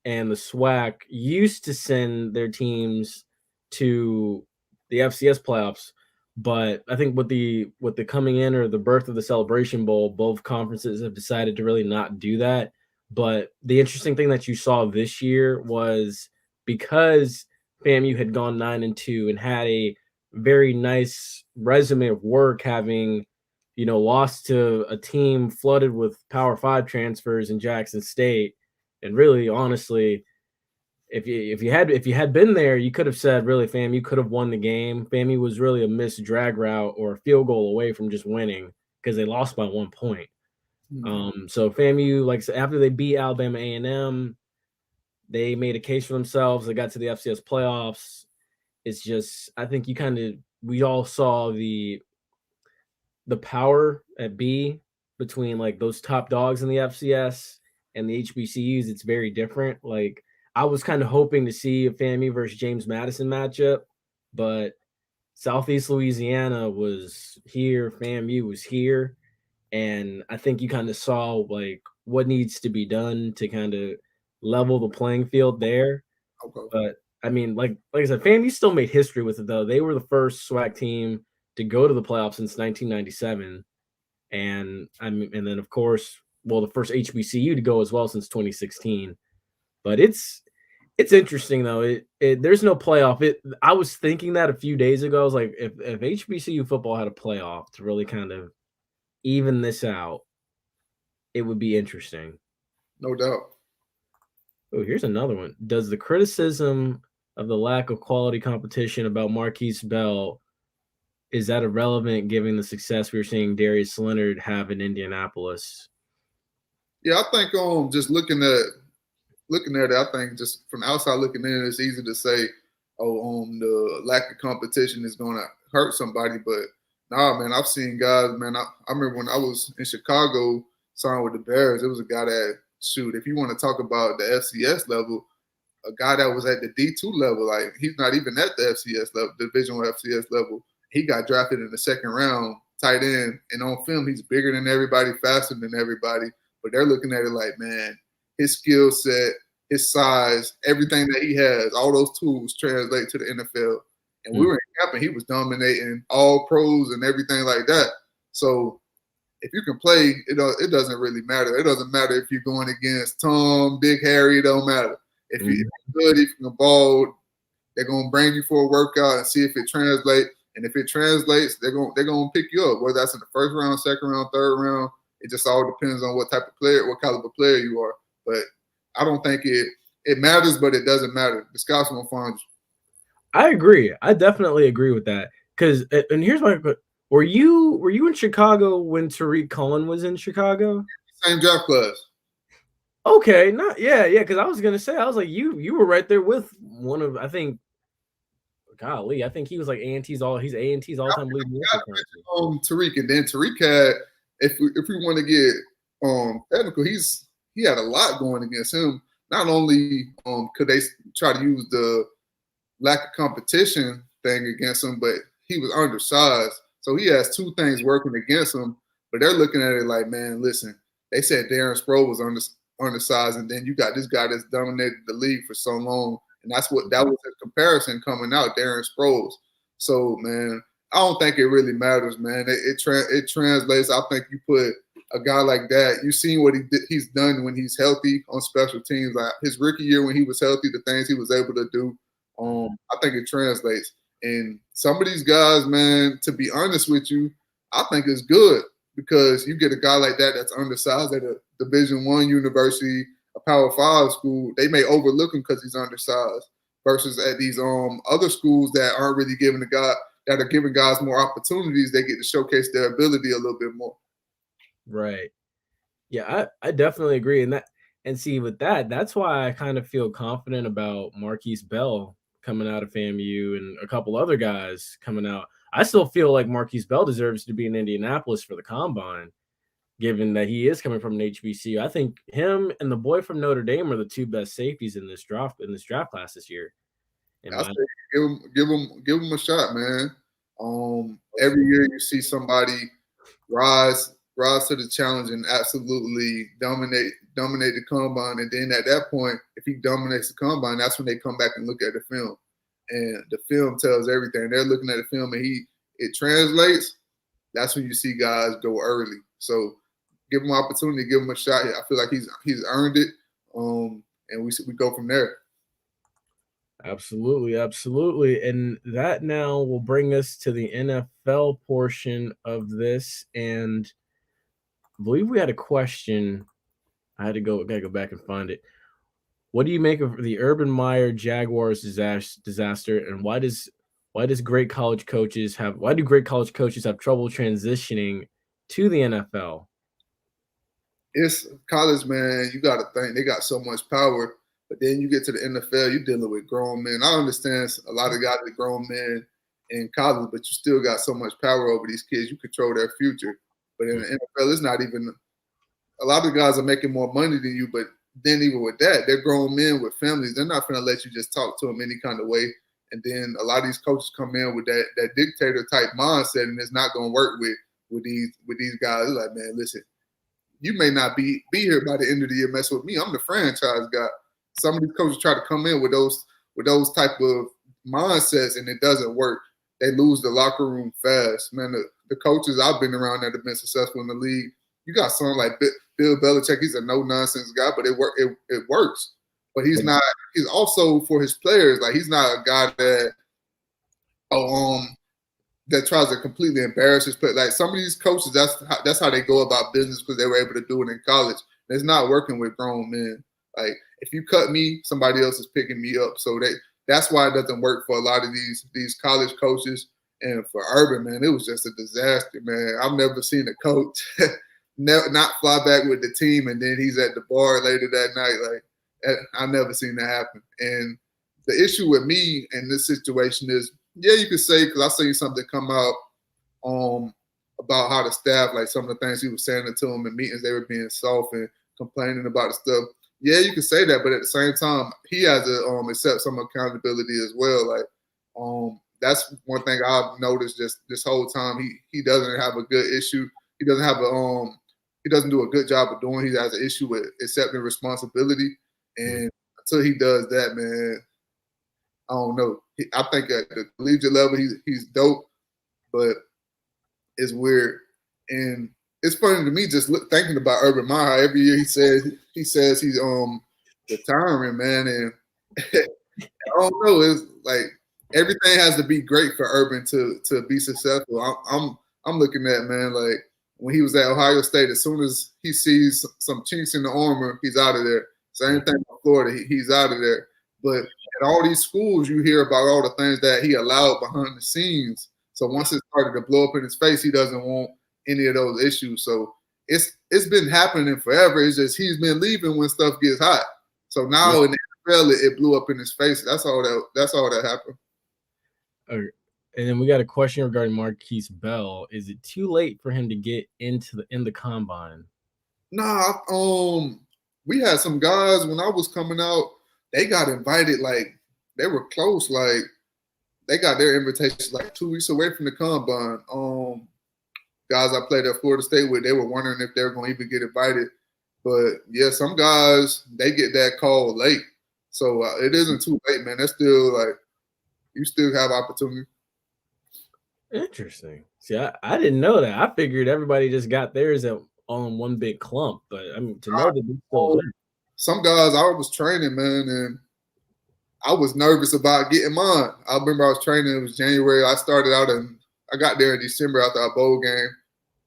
and the SWAC used to send their teams to the FCS playoffs, but I think with the coming in or the birth of the Celebration Bowl, both conferences have decided to really not do that. But the interesting thing that you saw this year was, because FAMU had gone 9-2 and had a very nice resume of work, having lost to a team flooded with Power 5 transfers in Jackson State. And really, honestly, if you had been there, you could have said, really, FAMU could have won the game. FAMU was really a missed drag route or a field goal away from just winning, because they lost by 1 point. So FAMU, like, after they beat Alabama A&M, they made a case for themselves. They got to the FCS playoffs. It's just, I think we all saw the power at B between like those top dogs in the FCS and the HBCUs. It's very different. Like, I was kind of hoping to see a FAMU versus James Madison matchup, but Southeast Louisiana was here, FAMU was here, and I think you kind of saw like what needs to be done to kind of level the playing field there. Okay. But I mean, like I said, FAMU still made history with it though. They were the first SWAC team to go to the playoffs since 1997, and and then of course, the first HBCU to go as well since 2016. But it's interesting though. There's no playoff. I was thinking that a few days ago. I was like, if HBCU football had a playoff to really kind of even this out, it would be interesting. No doubt. Oh, here's another one. Does the criticism of the lack of quality competition about Marquise Bell, is that irrelevant given the success we're seeing Darius Leonard have in Indianapolis? Yeah, I think just looking at it, I think just from outside looking in, it's easy to say, the lack of competition is going to hurt somebody. But nah, man, I've seen guys, man. I remember when I was in Chicago, signed with the Bears. It was a guy that, shoot, if you want to talk about the FCS level, a guy that was at the D2 level, like he's not even at the FCS level, divisional FCS level. He got drafted in the second round, tight end, and on film, he's bigger than everybody, faster than everybody. But they're looking at it like, man, his skill set, his size, everything that he has, all those tools translate to the NFL. And we were in camp and he was dominating all pros and everything like that. So if you can play, it doesn't really matter. It doesn't matter if you're going against Tom, Big Harry, it don't matter. If you're good, if you can ball, they're gonna bring you for a workout and see if it translates. And if it translates, they're gonna pick you up, whether that's in the first round, second round, third round. It just all depends on what type of player, what caliber player you are. But I don't think it matters, but it doesn't matter. The scouts gonna find you. I agree. I definitely agree with that. And here's my question. Were you in Chicago when Tariq Cohen was in Chicago? Same draft class. Okay, because I was gonna say, I was like, you were right there with one of, I think, golly, I think he was like he's A&T's all-time leading rusher. Tariq, and then Tariq had, if we want to get technical, he had a lot going against him. Not only could they try to use the lack of competition thing against him, but he was undersized. So he has two things working against him, but they're looking at it like, man, listen, they said Darren Sproles was undersized, and then you got this guy that's dominated the league for so long, and that was a comparison coming out, Darren Sproles. So, man, I don't think it really matters, man. It translates. I think you put a guy like that, you've seen what he's done when he's healthy on special teams. Like his rookie year when he was healthy, the things he was able to do, I think it translates. And some of these guys, man, to be honest with you, I think it's good because you get a guy like that that's undersized at a Division I university, a Power 5 school. They may overlook him because he's undersized versus at these other schools that aren't really giving that are giving guys more opportunities. They get to showcase their ability a little bit more. Right. Yeah, I definitely agree. And see, with that's why I kind of feel confident about Marquise Bell coming out of FAMU and a couple other guys coming out. I still feel like Marquise Bell deserves to be in Indianapolis for the combine, given that he is coming from an HBCU. I think him and the boy from Notre Dame are the two best safeties in this draft class this year. I say give him a shot, man. Every year you see somebody rise to the challenge and absolutely dominate the combine. And then at that point, if he dominates the combine, that's when they come back and look at the film. And the film tells everything. They're looking at the film and it translates. That's when you see guys go early. So give him an opportunity, give him a shot. I feel like he's earned it. And we go from there. Absolutely. And that now will bring us to the NFL portion of this. And I believe we had a question. I gotta go back and find it. What do you make of the Urban Meyer Jaguars disaster, and why do great college coaches have trouble transitioning to the NFL? It's college, man. You got to think they got so much power, but then you get to the NFL, you're dealing with grown men. I understand a lot of guys are grown men in college, but you still got so much power over these kids. You control their future. But in the NFL, it's not even – a lot of guys are making more money than you, but then even with that, they're grown men with families. They're not going to let you just talk to them any kind of way. And then a lot of these coaches come in with that dictator-type mindset, and it's not going to work with these guys. They're like, man, listen, you may not be here by the end of the year messing with me. I'm the franchise guy. Some of these coaches try to come in with those type of mindsets, and it doesn't work. They lose the locker room fast. Man, the coaches I've been around that have been successful in the league, you got someone like Bill Belichick. He's a no-nonsense guy, but it works. But he's not. He's also for his players. Like he's not a guy that tries to completely embarrass his players. Like some of these coaches, that's how they go about business because they were able to do it in college. It's not working with grown men. Like if you cut me, somebody else is picking me up. So that's why it doesn't work for a lot of these college coaches. And for Urban, man, it was just a disaster, man. I've never seen a coach not fly back with the team and then he's at the bar later that night. Like I've never seen that happen. And the issue with me in this situation is, yeah, you could say, because I seen something come out about how the staff, like some of the things he was saying to them in meetings, they were being soft and complaining about the stuff. Yeah, you can say that, but at the same time, he has to accept some accountability as well. Like, that's one thing I've noticed just this whole time. He doesn't have a good issue. He doesn't have he doesn't do a good job of doing. He has an issue with accepting responsibility, and until he does that, man, I don't know. I think at the collegiate level, he's dope, but it's weird. And it's funny to me just thinking about Urban Meyer. Every year he says he's retiring, man, and I don't know. It's like everything has to be great for Urban to be successful. I'm looking at, man, like when he was at Ohio State, as soon as he sees some chinks in the armor, he's out of there. Same thing with Florida, he's out of there. But at all these schools, you hear about all the things that he allowed behind the scenes. So once it started to blow up in his face, he doesn't want any of those issues. So it's been happening forever. It's just he's been leaving when stuff gets hot. So now in the NFL, it blew up in his face. That's all that happened. And then we got a question regarding Marquise Bell. Is it too late for him to get in the combine? Nah, we had some guys when I was coming out. They got invited, like they were close, like they got their invitations like 2 weeks away from the combine. Guys I played at Florida State with, they were wondering if they were going to even get invited. But yeah, some guys, they get that call late. So it isn't too late, man. That's still like, you still have opportunity. Interesting. See, I didn't know that. I figured everybody just got theirs on one big clump. But I mean, to know that they still there. Some guys I was training, man, and I was nervous about getting mine. I remember I was training. It was January. I got there in December after our bowl game.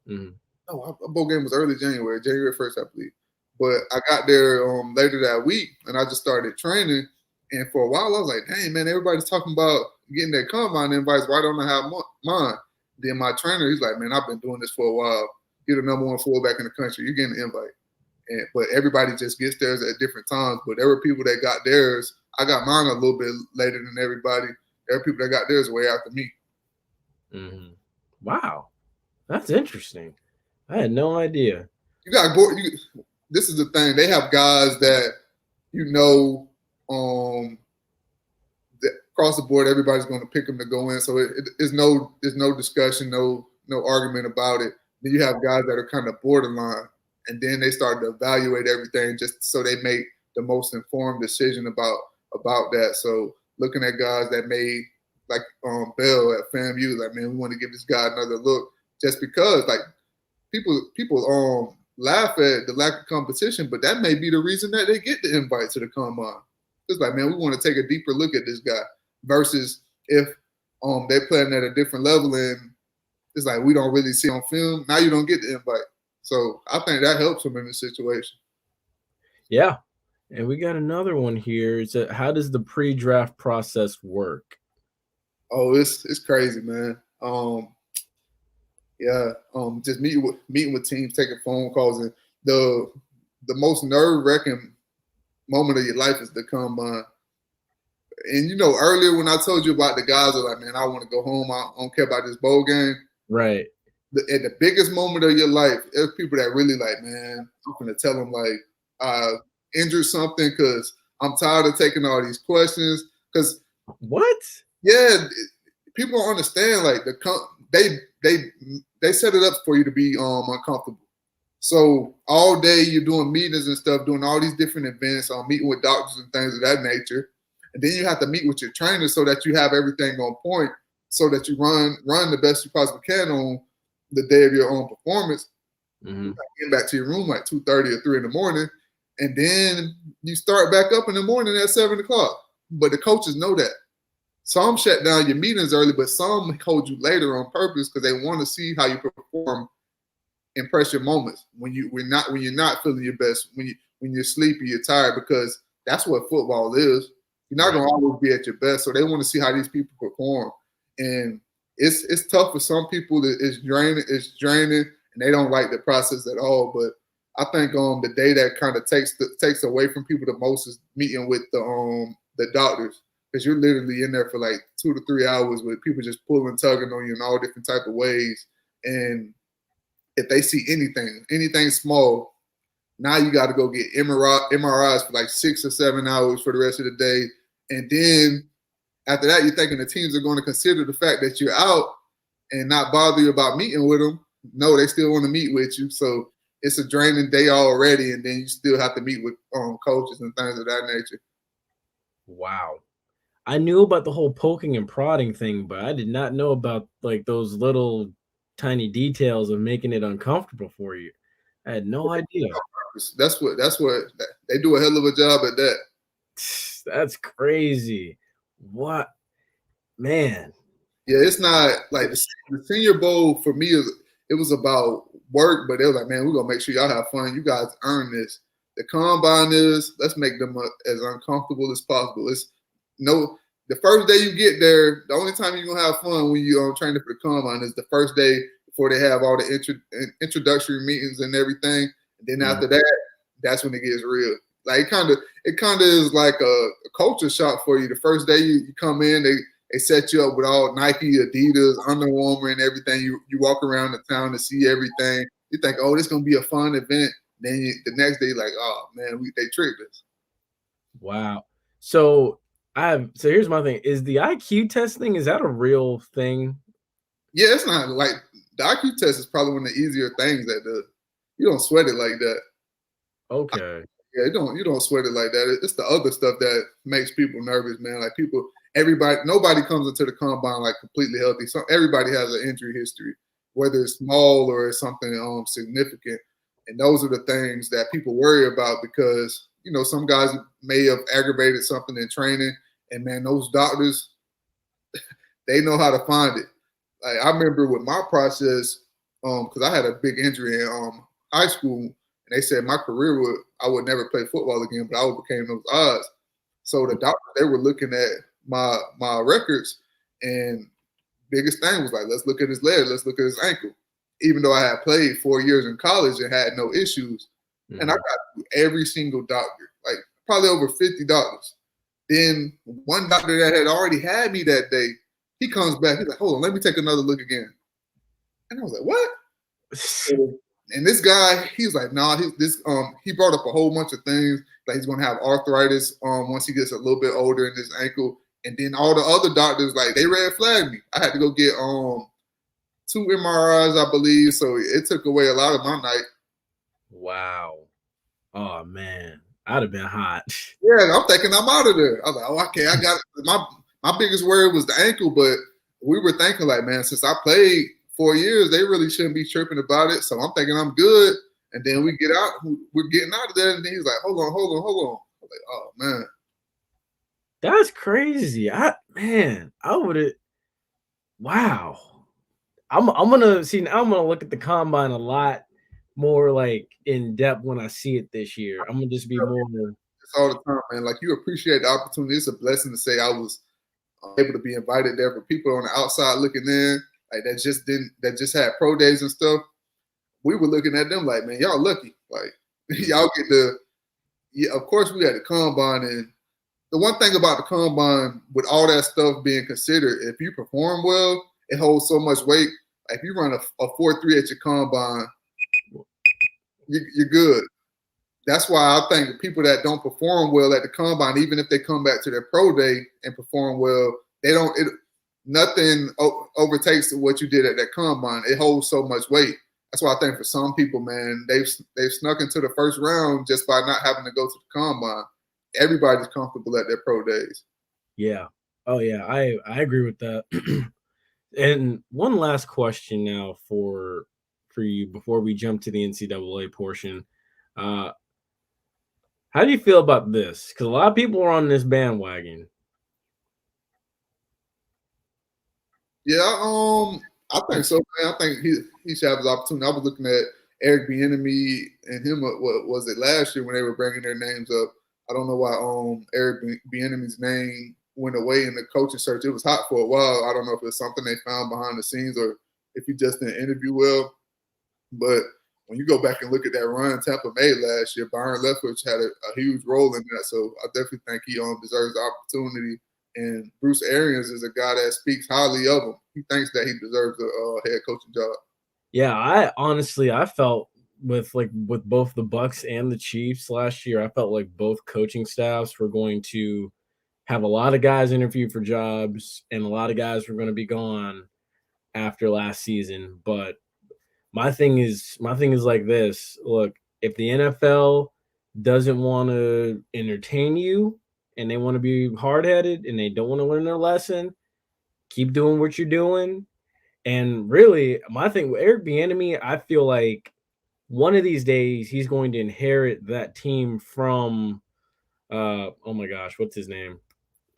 Mm-hmm. No, our bowl game was early January 1st, I believe. But I got there later that week, and I just started training. And for a while, I was like, dang, man, everybody's talking about getting their combine invites. Why don't I have mine? Then my trainer, he's like, man, I've been doing this for a while. You're the number one fullback in the country. You're getting an invite. But everybody just gets theirs at different times. But there were people that got theirs. I got mine a little bit later than everybody. There were people that got theirs way after me. Mm-hmm. Wow. That's interesting. I had no idea. This is the thing. They have guys that, that across the board, everybody's going to pick them to go in. So there's no discussion, no argument about it. Then you have guys that are kind of borderline. And then they start to evaluate everything just so they make the most informed decision about that. So looking at guys that made, like Bell at FAMU, like, man, we want to give this guy another look just because, like, people laugh at the lack of competition, but that may be the reason that they get the invite to the combine. It's like, man, we want to take a deeper look at this guy versus if they're playing at a different level and it's like we don't really see on film. Now you don't get the invite. So I think that helps him in this situation. Yeah. And we got another one here. It's how does the pre-draft process work? Oh, it's crazy, man. Just meeting with teams, taking phone calls, and the most nerve-wracking moment of your life is the combine. And earlier when I told you about the guys are like, man, I want to go home. I don't care about this bowl game. Right. At the biggest moment of your life, there's people that really like, man, I'm going to tell them like I injured something because I'm tired of taking all these questions. Because what? Yeah, people don't understand. Like they set it up for you to be uncomfortable. So all day you're doing meetings and stuff, doing all these different events, meeting with doctors and things of that nature. And then you have to meet with your trainer so that you have everything on point, so that you run the best you possibly can on the day of your own performance. Mm-hmm. Get back to your room like 2:30 or 3 in the morning, and then you start back up in the morning at 7 o'clock. But the coaches know that. Some shut down your meetings early, but some hold you later on purpose because they want to see how you perform in pressure moments when you're not feeling your best, when you're sleepy, you're tired, because that's what football is. You're not gonna always be at your best, so they want to see how these people perform, and it's tough for some people. It's draining, and they don't like the process at all. But I think the day that kind of takes away from people the most is meeting with the doctors, because you're literally in there for like 2 to 3 hours with people just pulling, tugging on you in all different type of ways, and if they see anything small, now you got to go get MRIs for like 6 or 7 hours for the rest of the day. And then after that, you're thinking the teams are going to consider the fact that you're out and not bother you about meeting with them. No, they still want to meet with you. So it's a draining day already. And then you still have to meet with coaches and things of that nature. Wow. I knew about the whole poking and prodding thing, but I did not know about like those little tiny details of making it uncomfortable for you. I had no idea. That's what they do a hell of a job at that. That's crazy. What, man? Yeah, it's not like the Senior Bowl for me it was about work, but they were like, man, we're gonna make sure y'all have fun. You guys earn this. The combine is, let's make them as uncomfortable as possible. The first day you get there, the only time you're gonna have fun when you training for the combine is the first day before they have all the introductory meetings and everything. And then after that, that's when it gets real. Like it kind of is like a culture shock for you. The first day you come in, they set you up with all Nike, Adidas, Under Armour, and everything. You walk around the town to see everything. You think, oh, this is gonna be a fun event. Then the next day, like, oh man, they tricked us. Wow. So here's my thing: is the IQ testing, is that a real thing? Yeah, it's not like the IQ test is probably one of the easier things that you don't sweat it like that. Okay. Yeah, you don't sweat it like that. It's the other stuff that makes people nervous, man. Like nobody comes into the combine like completely healthy. So everybody has an injury history, whether it's small or it's something significant. And those are the things that people worry about, because some guys may have aggravated something in training, and man, those doctors, they know how to find it. Like I remember with my process, because I had a big injury in high school, and they said my career I would never play football again, but I overcame those odds. So the doctors, they were looking at my records, and biggest thing was like, let's look at his leg, let's look at his ankle. Even though I had played 4 years in college and had no issues, and I got through every single doctor, like probably over 50 doctors. Then one doctor that had already had me that day, he comes back, he's like, hold on, let me take another look again. And I was like, what? And this guy, he's like, nah, he brought up a whole bunch of things. Like he's gonna have arthritis once he gets a little bit older in his ankle. And then all the other doctors, like, they red flagged me. I had to go get 2 MRIs, I believe. So it took away a lot of my night. Wow. Oh man, I'd have been hot. Yeah, I'm thinking I'm out of there. I was like, oh, okay, I got it. My biggest worry was the ankle, but we were thinking like, man, since I played 4 years, they really shouldn't be tripping about it. So I'm thinking I'm good. And then we're getting out of there. And then he's like, hold on. I was like, oh man. That's crazy. I would have. Wow. I'm gonna see now. I'm gonna look at the combine a lot more like in depth when I see it this year. I'm gonna just be more. It's all the time, man. Like you appreciate the opportunity. It's a blessing to say I was able to be invited there for people on the outside looking in, like that just had pro days and stuff. We were looking at them like, man, y'all lucky. Like y'all get of course we had the combine, and the one thing about the combine, with all that stuff being considered, if you perform well, it holds so much weight. Like if you run a 4.3 at your combine, you're good. That's why I think people that don't perform well at the combine, even if they come back to their pro day and perform well, nothing overtakes what you did at that combine. It holds so much weight. That's why I think for some people, man, they've snuck into the first round just by not having to go to the combine. Everybody's comfortable at their pro days. Yeah. Oh yeah, I agree with that. And one last question now for you before we jump to the NCAA portion. How do you feel about this? Because a lot of people are on this bandwagon. Yeah, I think so, man. I think he should have his opportunity. I was looking at Eric Bieniemy and him, what was it last year when they were bringing their names up? I don't know why Eric Bieniemy's name went away in the coaching search. It was hot for a while. I don't know if it's something they found behind the scenes or if he just didn't interview well. But when you go back and look at that run Tampa made last year, Byron Leftwich had a huge role in that. So I definitely think he deserves the opportunity. And Bruce Arians is a guy that speaks highly of him. He thinks that he deserves a head coaching job. Yeah, I felt with both the Bucs and the Chiefs last year, I felt like both coaching staffs were going to have a lot of guys interview for jobs, and a lot of guys were going to be gone after last season. But my thing is like this. Look, if the NFL doesn't want to entertain you and they want to be hard-headed and they don't want to learn their lesson, keep doing what you're doing. And really, my thing with Eric Bieniemy, I feel like one of these days he's going to inherit that team from oh my gosh, what's his name?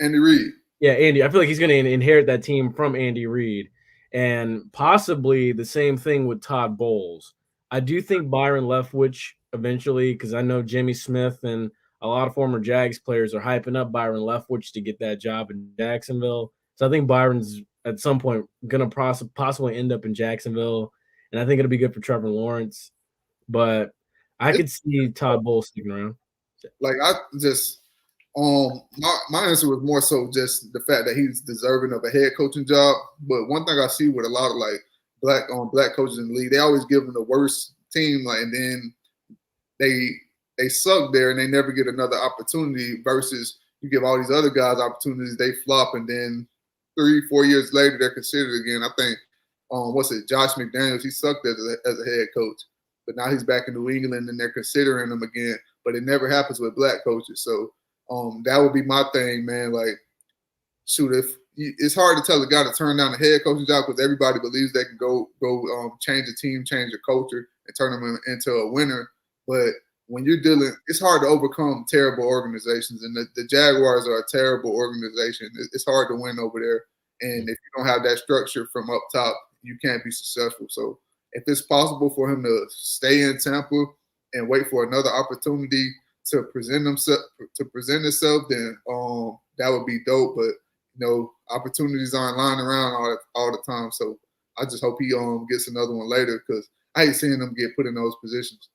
Andy Reid. Yeah, Andy. I feel like he's going to inherit that team from Andy Reid. And possibly the same thing with Todd Bowles. I do think Byron Leftwich eventually, because I know Jimmy Smith and a lot of former Jags players are hyping up Byron Leftwich to get that job in Jacksonville. So I think Byron's at some point going to possibly end up in Jacksonville. And I think it'll be good for Trevor Lawrence. But I could see Todd Bowles sticking around. Like I just my answer was more so just the fact that he's deserving of a head coaching job. But one thing I see with a lot of like black coaches in the league, they always give them the worst team, like, and then they suck there and they never get another opportunity. Versus you give all these other guys opportunities, they flop, and then 3-4 years later they're considered again. I think Josh McDaniels, he sucked as a head coach, but now he's back in New England and they're considering him again. But it never happens with black coaches. So that would be my thing, man. Like, shoot, it's hard to tell a guy to turn down a head coaching job because everybody believes they can go change a team, change a culture, and turn them into a winner. But when you're dealing, it's hard to overcome terrible organizations, and the Jaguars are a terrible organization. It's hard to win over there, and if you don't have that structure from up top, you can't be successful. So if it's possible for him to stay in Tampa and wait for another opportunity to present itself, then that would be dope. But opportunities aren't lying around all the time. So I just hope he gets another one later because I hate seeing them get put in those positions.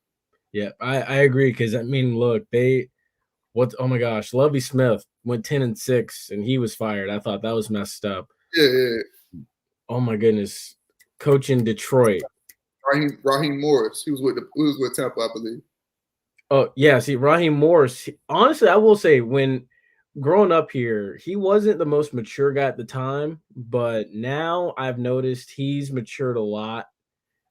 Yeah, I agree because I mean, look, oh my gosh, Lovie Smith went 10-6 and he was fired. I thought that was messed up. Yeah. Oh my goodness, coach in Detroit. Raheem Morris. He was with Tampa, I believe. Oh, yeah. See, Raheem Morris, honestly, I will say when growing up here, he wasn't the most mature guy at the time, but now I've noticed he's matured a lot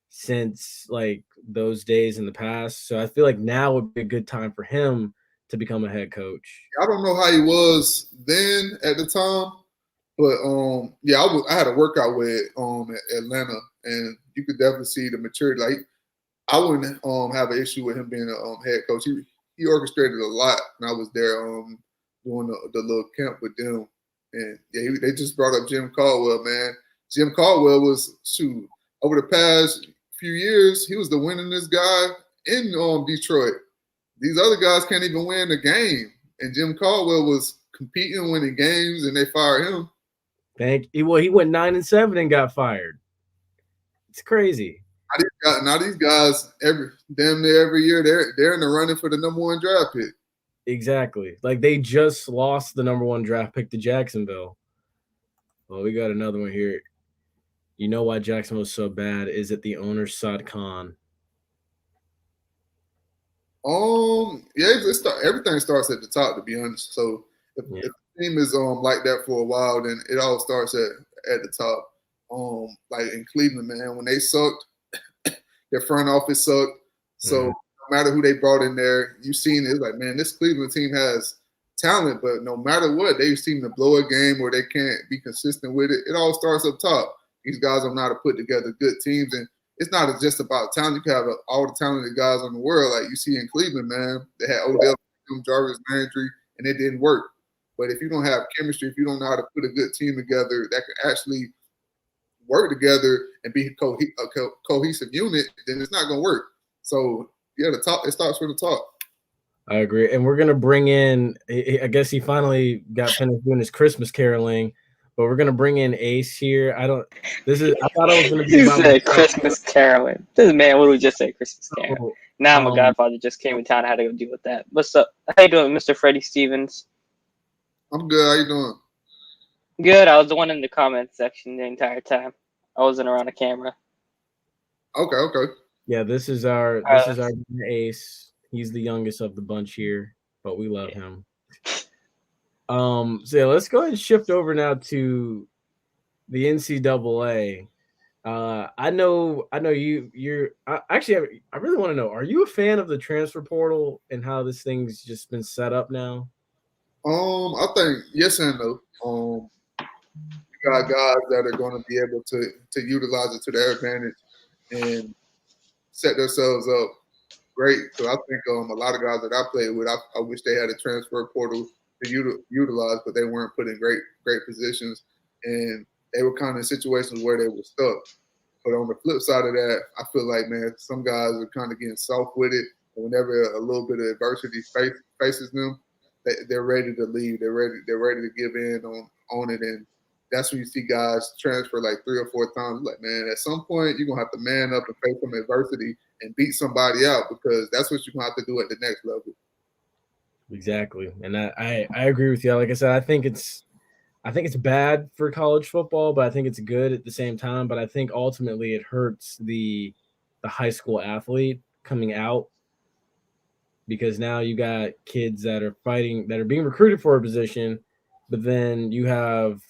since like those days in the past. So I feel like now would be a good time for him to become a head coach. I don't know how he was then at the time, but I had a workout with Atlanta, and you could definitely see the maturity. Like, I wouldn't have an issue with him being a head coach. He orchestrated a lot, and I was there doing the little camp with them. And yeah, they just brought up Jim Caldwell, man. Jim Caldwell was over the past few years, he was the winningest guy in Detroit. These other guys can't even win a game, and Jim Caldwell was competing, winning games, and they fired him. Well, he went 9-7 and got fired. It's crazy. Now these guys, damn near every year, they're in the running for the number 1 draft pick. Exactly. Like they just lost the number 1 draft pick to Jacksonville. Well, we got another one here. You know why Jacksonville's so bad? Is it the owner Saad Khan? Everything starts at the top, to be honest. So if the team is like that for a while, then it all starts at the top. Like in Cleveland, man, when they sucked, their front office sucked. So no matter who they brought in there, you've seen it. Like, man, this Cleveland team has talent, but no matter what, they seem to blow a game or they can't be consistent with it. It all starts up top. These guys don't know how to put together good teams, and it's not just about talent. You can have all the talented guys in the world, like you see in Cleveland, man. They had Odell, Jarvis Landry, and it didn't work. But if you don't have chemistry, if you don't know how to put a good team together that can actually work together and be a cohesive unit, then it's not going to work. So yeah, the top. It starts with the top. I agree. And we're gonna bring in. I guess he finally got finished doing his Christmas caroling, but we're gonna bring in Ace here. I thought it was gonna be He about said myself. Christmas caroling. This man literally just said Christmas caroling. So, Now my godfather just came in town. I had to go deal with that. What's up? How you doing, Mr. Freddie Stevens? I'm good. How you doing? Good. I was the one in the comment section the entire time. I wasn't around the camera. Okay. yeah, this is our Ace. He's the youngest of the bunch here, but we love him. So yeah, let's go ahead and shift over now to the NCAA. I know you're actually I really want to know, are you a fan of the transfer portal and how this thing's just been set up now? I think yes and no. You got guys that are going to be able to utilize it to their advantage and set themselves up great. So I think a lot of guys that I played with, I wish they had a transfer portal to utilize, but they weren't put in great positions, and they were kind of in situations where they were stuck. But on the flip side of that, I feel like, man, some guys are kind of getting soft with it. And whenever a little bit of adversity faces them, they're ready to leave. They're ready to give in on it, and that's when you see guys transfer like 3 or 4 times. Like, man, at some point you're gonna have to man up and face some adversity and beat somebody out, because that's what you're gonna have to do at the next level. Exactly, and I agree with you. Like I said, I think it's bad for college football, but I think it's good at the same time. But I think ultimately it hurts the high school athlete coming out, because now you got kids that are being recruited for a position, but then you have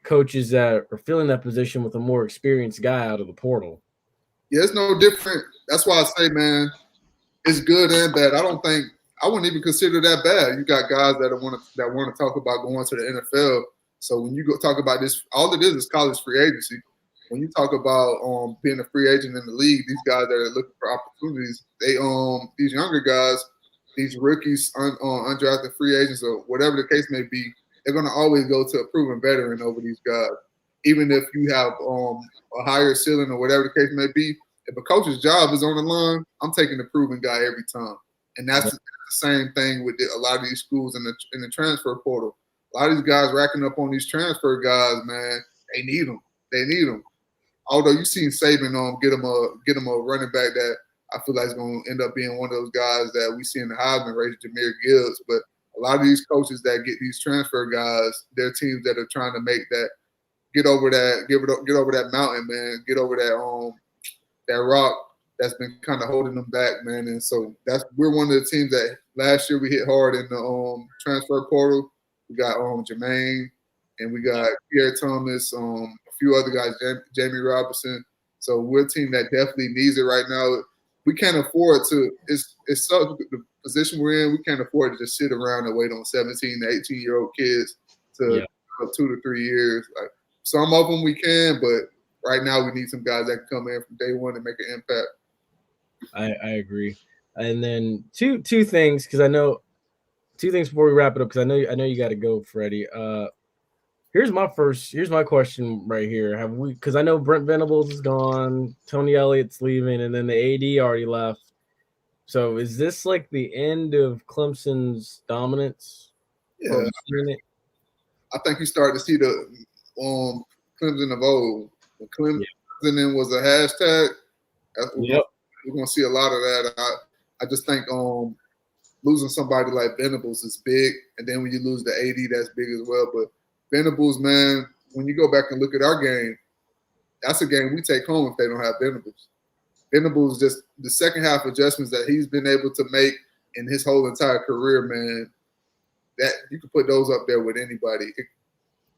coaches that are filling that position with a more experienced guy out of the portal. Yeah, it's no different. That's why I say, man, it's good and bad. I wouldn't even consider that bad. You got guys that want to talk about going to the NFL. So when you go talk about this, all it is college free agency. When you talk about being a free agent in the league, these guys that are looking for opportunities, these younger guys, these rookies, undrafted free agents, or whatever the case may be, they're going to always go to a proven veteran over these guys. Even if you have a higher ceiling or whatever the case may be, if a coach's job is on the line, I'm taking the proven guy every time. And that's the same thing with a lot of these schools in the transfer portal. A lot of these guys racking up on these transfer guys, man, they need them. They need them. Although you seen Saban get him a running back that I feel like is going to end up being one of those guys that we see in the Heisman race, Jahmyr Gibbs. But a lot of these coaches that get these transfer guys, they're teams that are trying to make that get over that mountain, man, get over that rock that's been kind of holding them back, man. And so we're one of the teams that last year we hit hard in the transfer portal. We got Jermaine, and we got Pierre Thomas, a few other guys, Jamie Robinson. So we're a team that definitely needs it right now. We can't afford to. It's such the position we're in. We can't afford to just sit around and wait on 17 to 18-year-old kids to 2 to 3 years. Like, some of them we can, but right now we need some guys that can come in from day one and make an impact. I agree. And then two things, because I know two things before we wrap it up, because I know you got to go, Freddie. Here's my question right here. Because I know Brent Venables is gone, Tony Elliott's leaving, and then the AD already left. So is this like the end of Clemson's dominance? Yeah, I think you start to see the Clemson of old. When Clemson was a hashtag, we're gonna see a lot of that. I just think losing somebody like Venables is big, and then when you lose the AD, that's big as well. But Venables, man, when you go back and look at our game, that's a game we take home if they don't have Venables. Venables, just the second half adjustments that he's been able to make in his whole entire career, man, that you can put those up there with anybody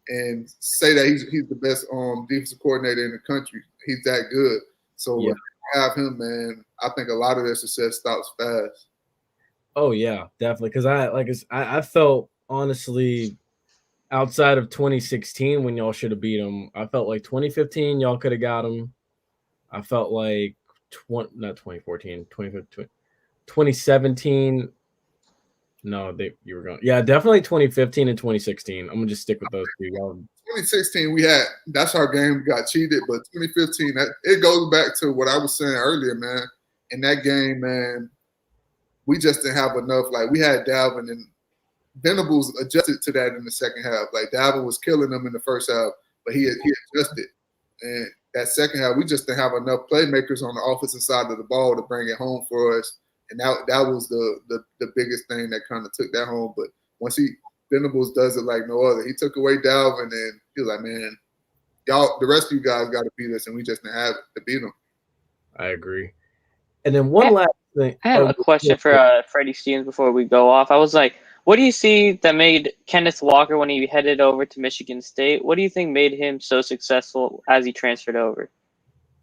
and say that he's the best defensive coordinator in the country. He's that good. So when you have him, man, I think a lot of their success stops fast. Oh yeah, definitely. Because I felt honestly, outside of 2016 when y'all should have beat them, I felt like 2015 y'all could have got them. I felt like 2014, 2017. No, you were going. Yeah, definitely 2015 and 2016. I'm gonna just stick with those two. 2016, that's our game. We got cheated, but 2015, it goes back to what I was saying earlier, man. in that game, man, we just didn't have enough. Like, we had Dalvin, and Venables adjusted to that in the second half. Like, Dalvin was killing them in the first half, but he adjusted. And that second half, we just didn't have enough playmakers on the offensive side of the ball to bring it home for us. And that was the biggest thing that kind of took that home. But once Venables does it like no other. He took away Dalvin, and he was like, man, y'all, the rest of you guys got to beat us, and we just didn't have it to beat them. I agree. And then one last thing. I have a question for Freddie Stevenson before we go off. I was like, what do you see that made Kenneth Walker, when he headed over to Michigan State, what do you think made him so successful as he transferred over?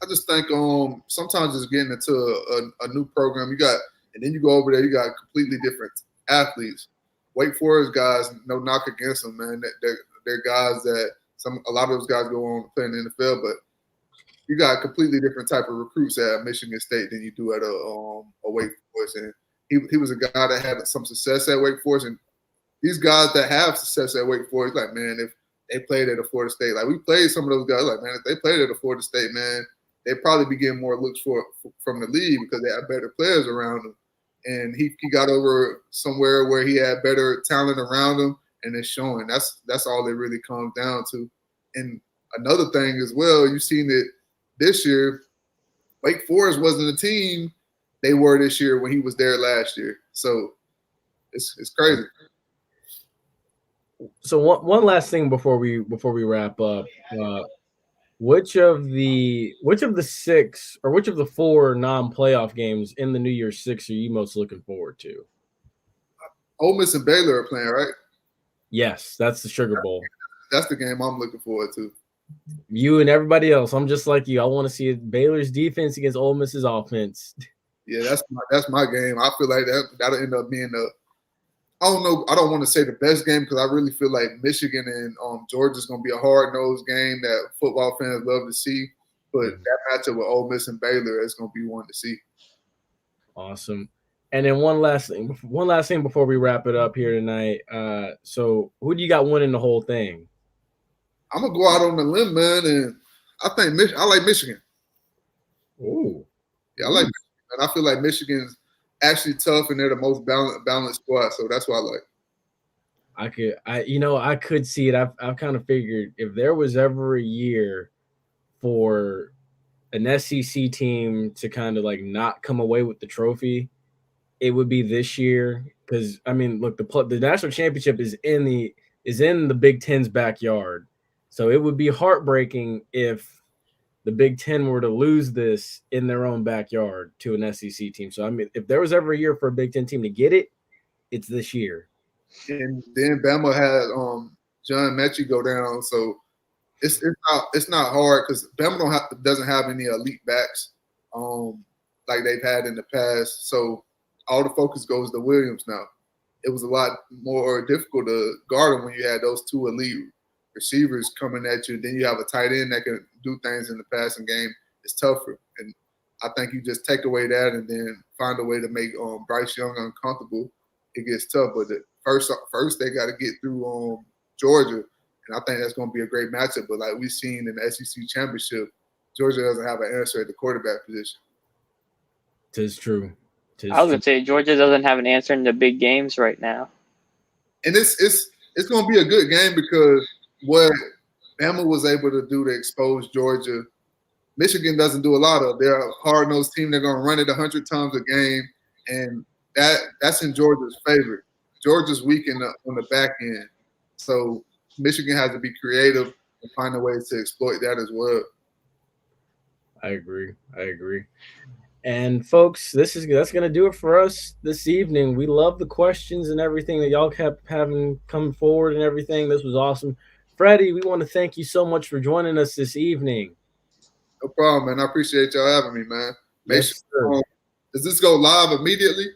I just think sometimes just getting into a new program, and then you go over there, you got completely different athletes. Wake Forest guys, no knock against them, man. They're guys that a lot of those guys go on to play in the NFL, but you got a completely different type of recruits at Michigan State than you do at a Wake Forest. And he was a guy that had some success at Wake Forest. And these guys that have success at Wake Forest, like, man, if they played at a Florida State, like we played some of those guys, like, man, if they played at a Florida State, man, they'd probably be getting more looks from the league because they have better players around them. And he got over somewhere where he had better talent around him, and it's showing. That's all it really comes down to. And another thing as well, you've seen it this year. Wake Forest wasn't a team they were this year when he was there last year. So it's crazy. So one last thing before we wrap up. Which of the 6 or which of the 4 non-playoff games in the New Year's 6 are you most looking forward to? Ole Miss and Baylor are playing, right? Yes, that's the Sugar Bowl. That's the game I'm looking forward to. You and everybody else. I'm just like you. I want to see Baylor's defense against Ole Miss's offense. Yeah, that's my game. I feel like that'll end up being I don't know. I don't want to say the best game because I really feel like Michigan and Georgia's going to be a hard-nosed game that football fans love to see. But that matchup with Ole Miss and Baylor is going to be one to see. Awesome. And then one last thing before we wrap it up here tonight. So who do you got winning the whole thing? I'm gonna go out on the limb, man, and I think I like Michigan. Ooh. Yeah, I like Michigan. And I feel like Michigan's actually tough, and they're the most balanced squad, so that's what I like. I could see it. I've kind of figured if there was ever a year for an SEC team to kind of like not come away with the trophy, it would be this year. Because I mean, look, the national championship is in the Big Ten's backyard, so it would be heartbreaking if the Big Ten were to lose this in their own backyard to an SEC team. So, I mean, if there was ever a year for a Big Ten team to get it, it's this year. And then Bama had John Mechie go down, so it's not hard because Bama doesn't have any elite backs like they've had in the past. So all the focus goes to Williams now. It was a lot more difficult to guard him when you had those 2 elite receivers coming at you. Then you have a tight end that can do things in the passing game. It's tougher. And I think you just take away that and then find a way to make Bryce Young uncomfortable. It gets tough. But first they got to get through Georgia. And I think that's going to be a great matchup. But like we've seen in the SEC championship, Georgia doesn't have an answer at the quarterback position. Tis true. I was going to say Georgia doesn't have an answer in the big games right now. And it's going to be a good game because what Bama was able to do to expose Georgia, Michigan doesn't do a lot of. They're a hard-nosed team. They're going to run it 100 times a game, and that's in Georgia's favor. Georgia's weak on the back end. So Michigan has to be creative and find a way to exploit that as well. I agree. And folks, that's going to do it for us this evening. We love the questions and everything that y'all kept having come forward and everything. This was awesome. Freddie, we want to thank you so much for joining us this evening. No problem, man. I appreciate y'all having me, man. Yes, sir. Does this go live immediately?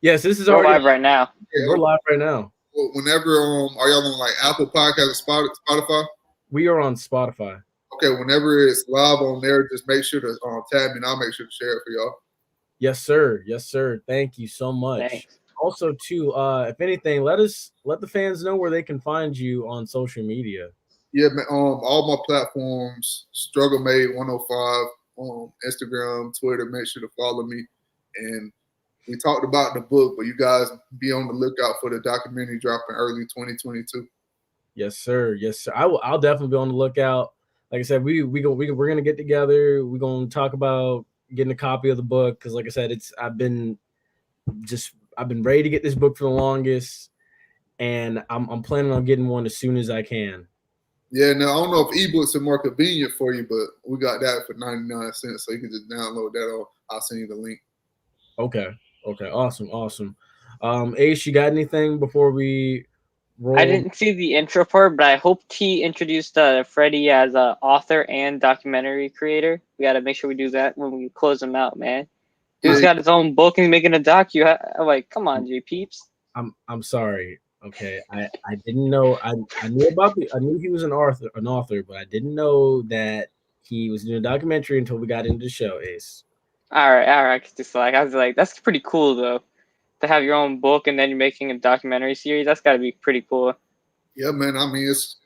Yes, this is live right now. Yeah, we're live right now. Well, whenever are y'all on like Apple Podcasts or Spotify? We are on Spotify. Okay, whenever it's live on there, just make sure to tag me, and I'll make sure to share it for y'all. Yes, sir. Thank you so much. Thanks. Also, too, if anything, let the fans know where they can find you on social media. Yeah, man, all my platforms, Struggle Made 105, Instagram, Twitter. Make sure to follow me. And we talked about the book, but you guys be on the lookout for the documentary dropping early 2022. Yes, sir. Yes, sir. I'll definitely be on the lookout. Like I said, we're gonna get together. We're gonna talk about getting a copy of the book because, like I said, I've been ready to get this book for the longest, and I'm planning on getting one as soon as I can. Yeah, now I don't know if ebooks are more convenient for you, but we got that for 99 cents, so you can just download that, or I'll send you the link. Okay. Awesome. Ace, you got anything before we roll? I didn't see the intro part, but I hoped he introduced Freddie as an author and documentary creator. We got to make sure we do that when we close him out, man. Dude's got his own book and he's making a docu. I'm like, come on, J Peeps. I'm sorry. Okay, I didn't know. I knew he was an author, but I didn't know that he was doing a documentary until we got into the show. Ace. All right. I was like, that's pretty cool though, to have your own book and then you're making a documentary series. That's got to be pretty cool. Yeah, man. I mean, it's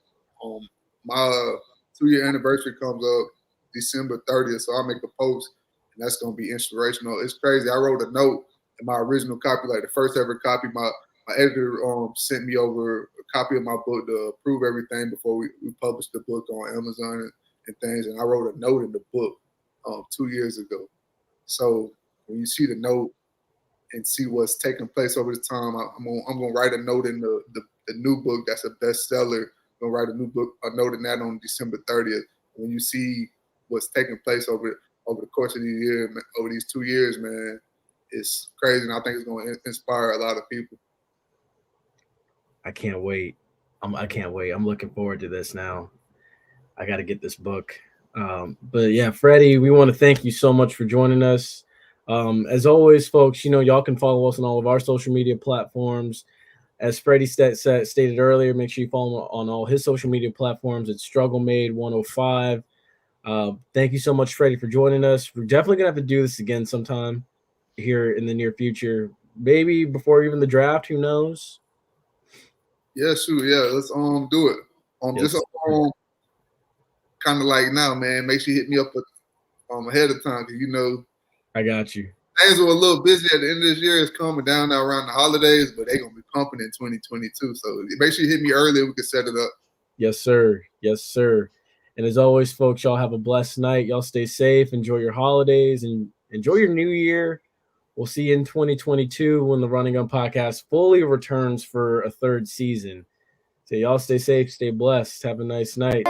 my 2-year anniversary comes up December 30th, so I'll make a post, and that's gonna be inspirational. It's crazy. I wrote a note in my original copy, like the first ever copy. My editor sent me over a copy of my book to approve everything before we published the book on Amazon and things. And I wrote a note in the book 2 years ago. So when you see the note and see what's taking place over the time, I'm gonna write a note in the new book that's a bestseller. I'm gonna write a note in that on December 30th. When you see what's taking place over the course of the year, over these 2 years, man, it's crazy, and I think it's gonna inspire a lot of people. I can't wait. I can't wait. I'm looking forward to this now. I got to get this book. But yeah, Freddie, we want to thank you so much for joining us. As always, folks, y'all can follow us on all of our social media platforms. As Freddie stated earlier, make sure you follow him on all his social media platforms. It's StruggleMade105. Thank you so much, Freddie, for joining us. We're definitely going to have to do this again sometime here in the near future. Maybe before even the draft, who knows? Yeah, sure. Yeah, let's do it. Yes, Just kind of like now, man. Make sure you hit me up ahead of time, because I got you. things were a little busy at the end of this year. It's coming down now around the holidays, but they're gonna be pumping in 2022. So make sure you hit me early. We can set it up. Yes, sir. Yes, sir. And as always, folks, y'all have a blessed night. Y'all stay safe. Enjoy your holidays and enjoy your new year. We'll see you in 2022 when the Running Gun Podcast fully returns for a third season. So y'all stay safe, stay blessed. Have a nice night.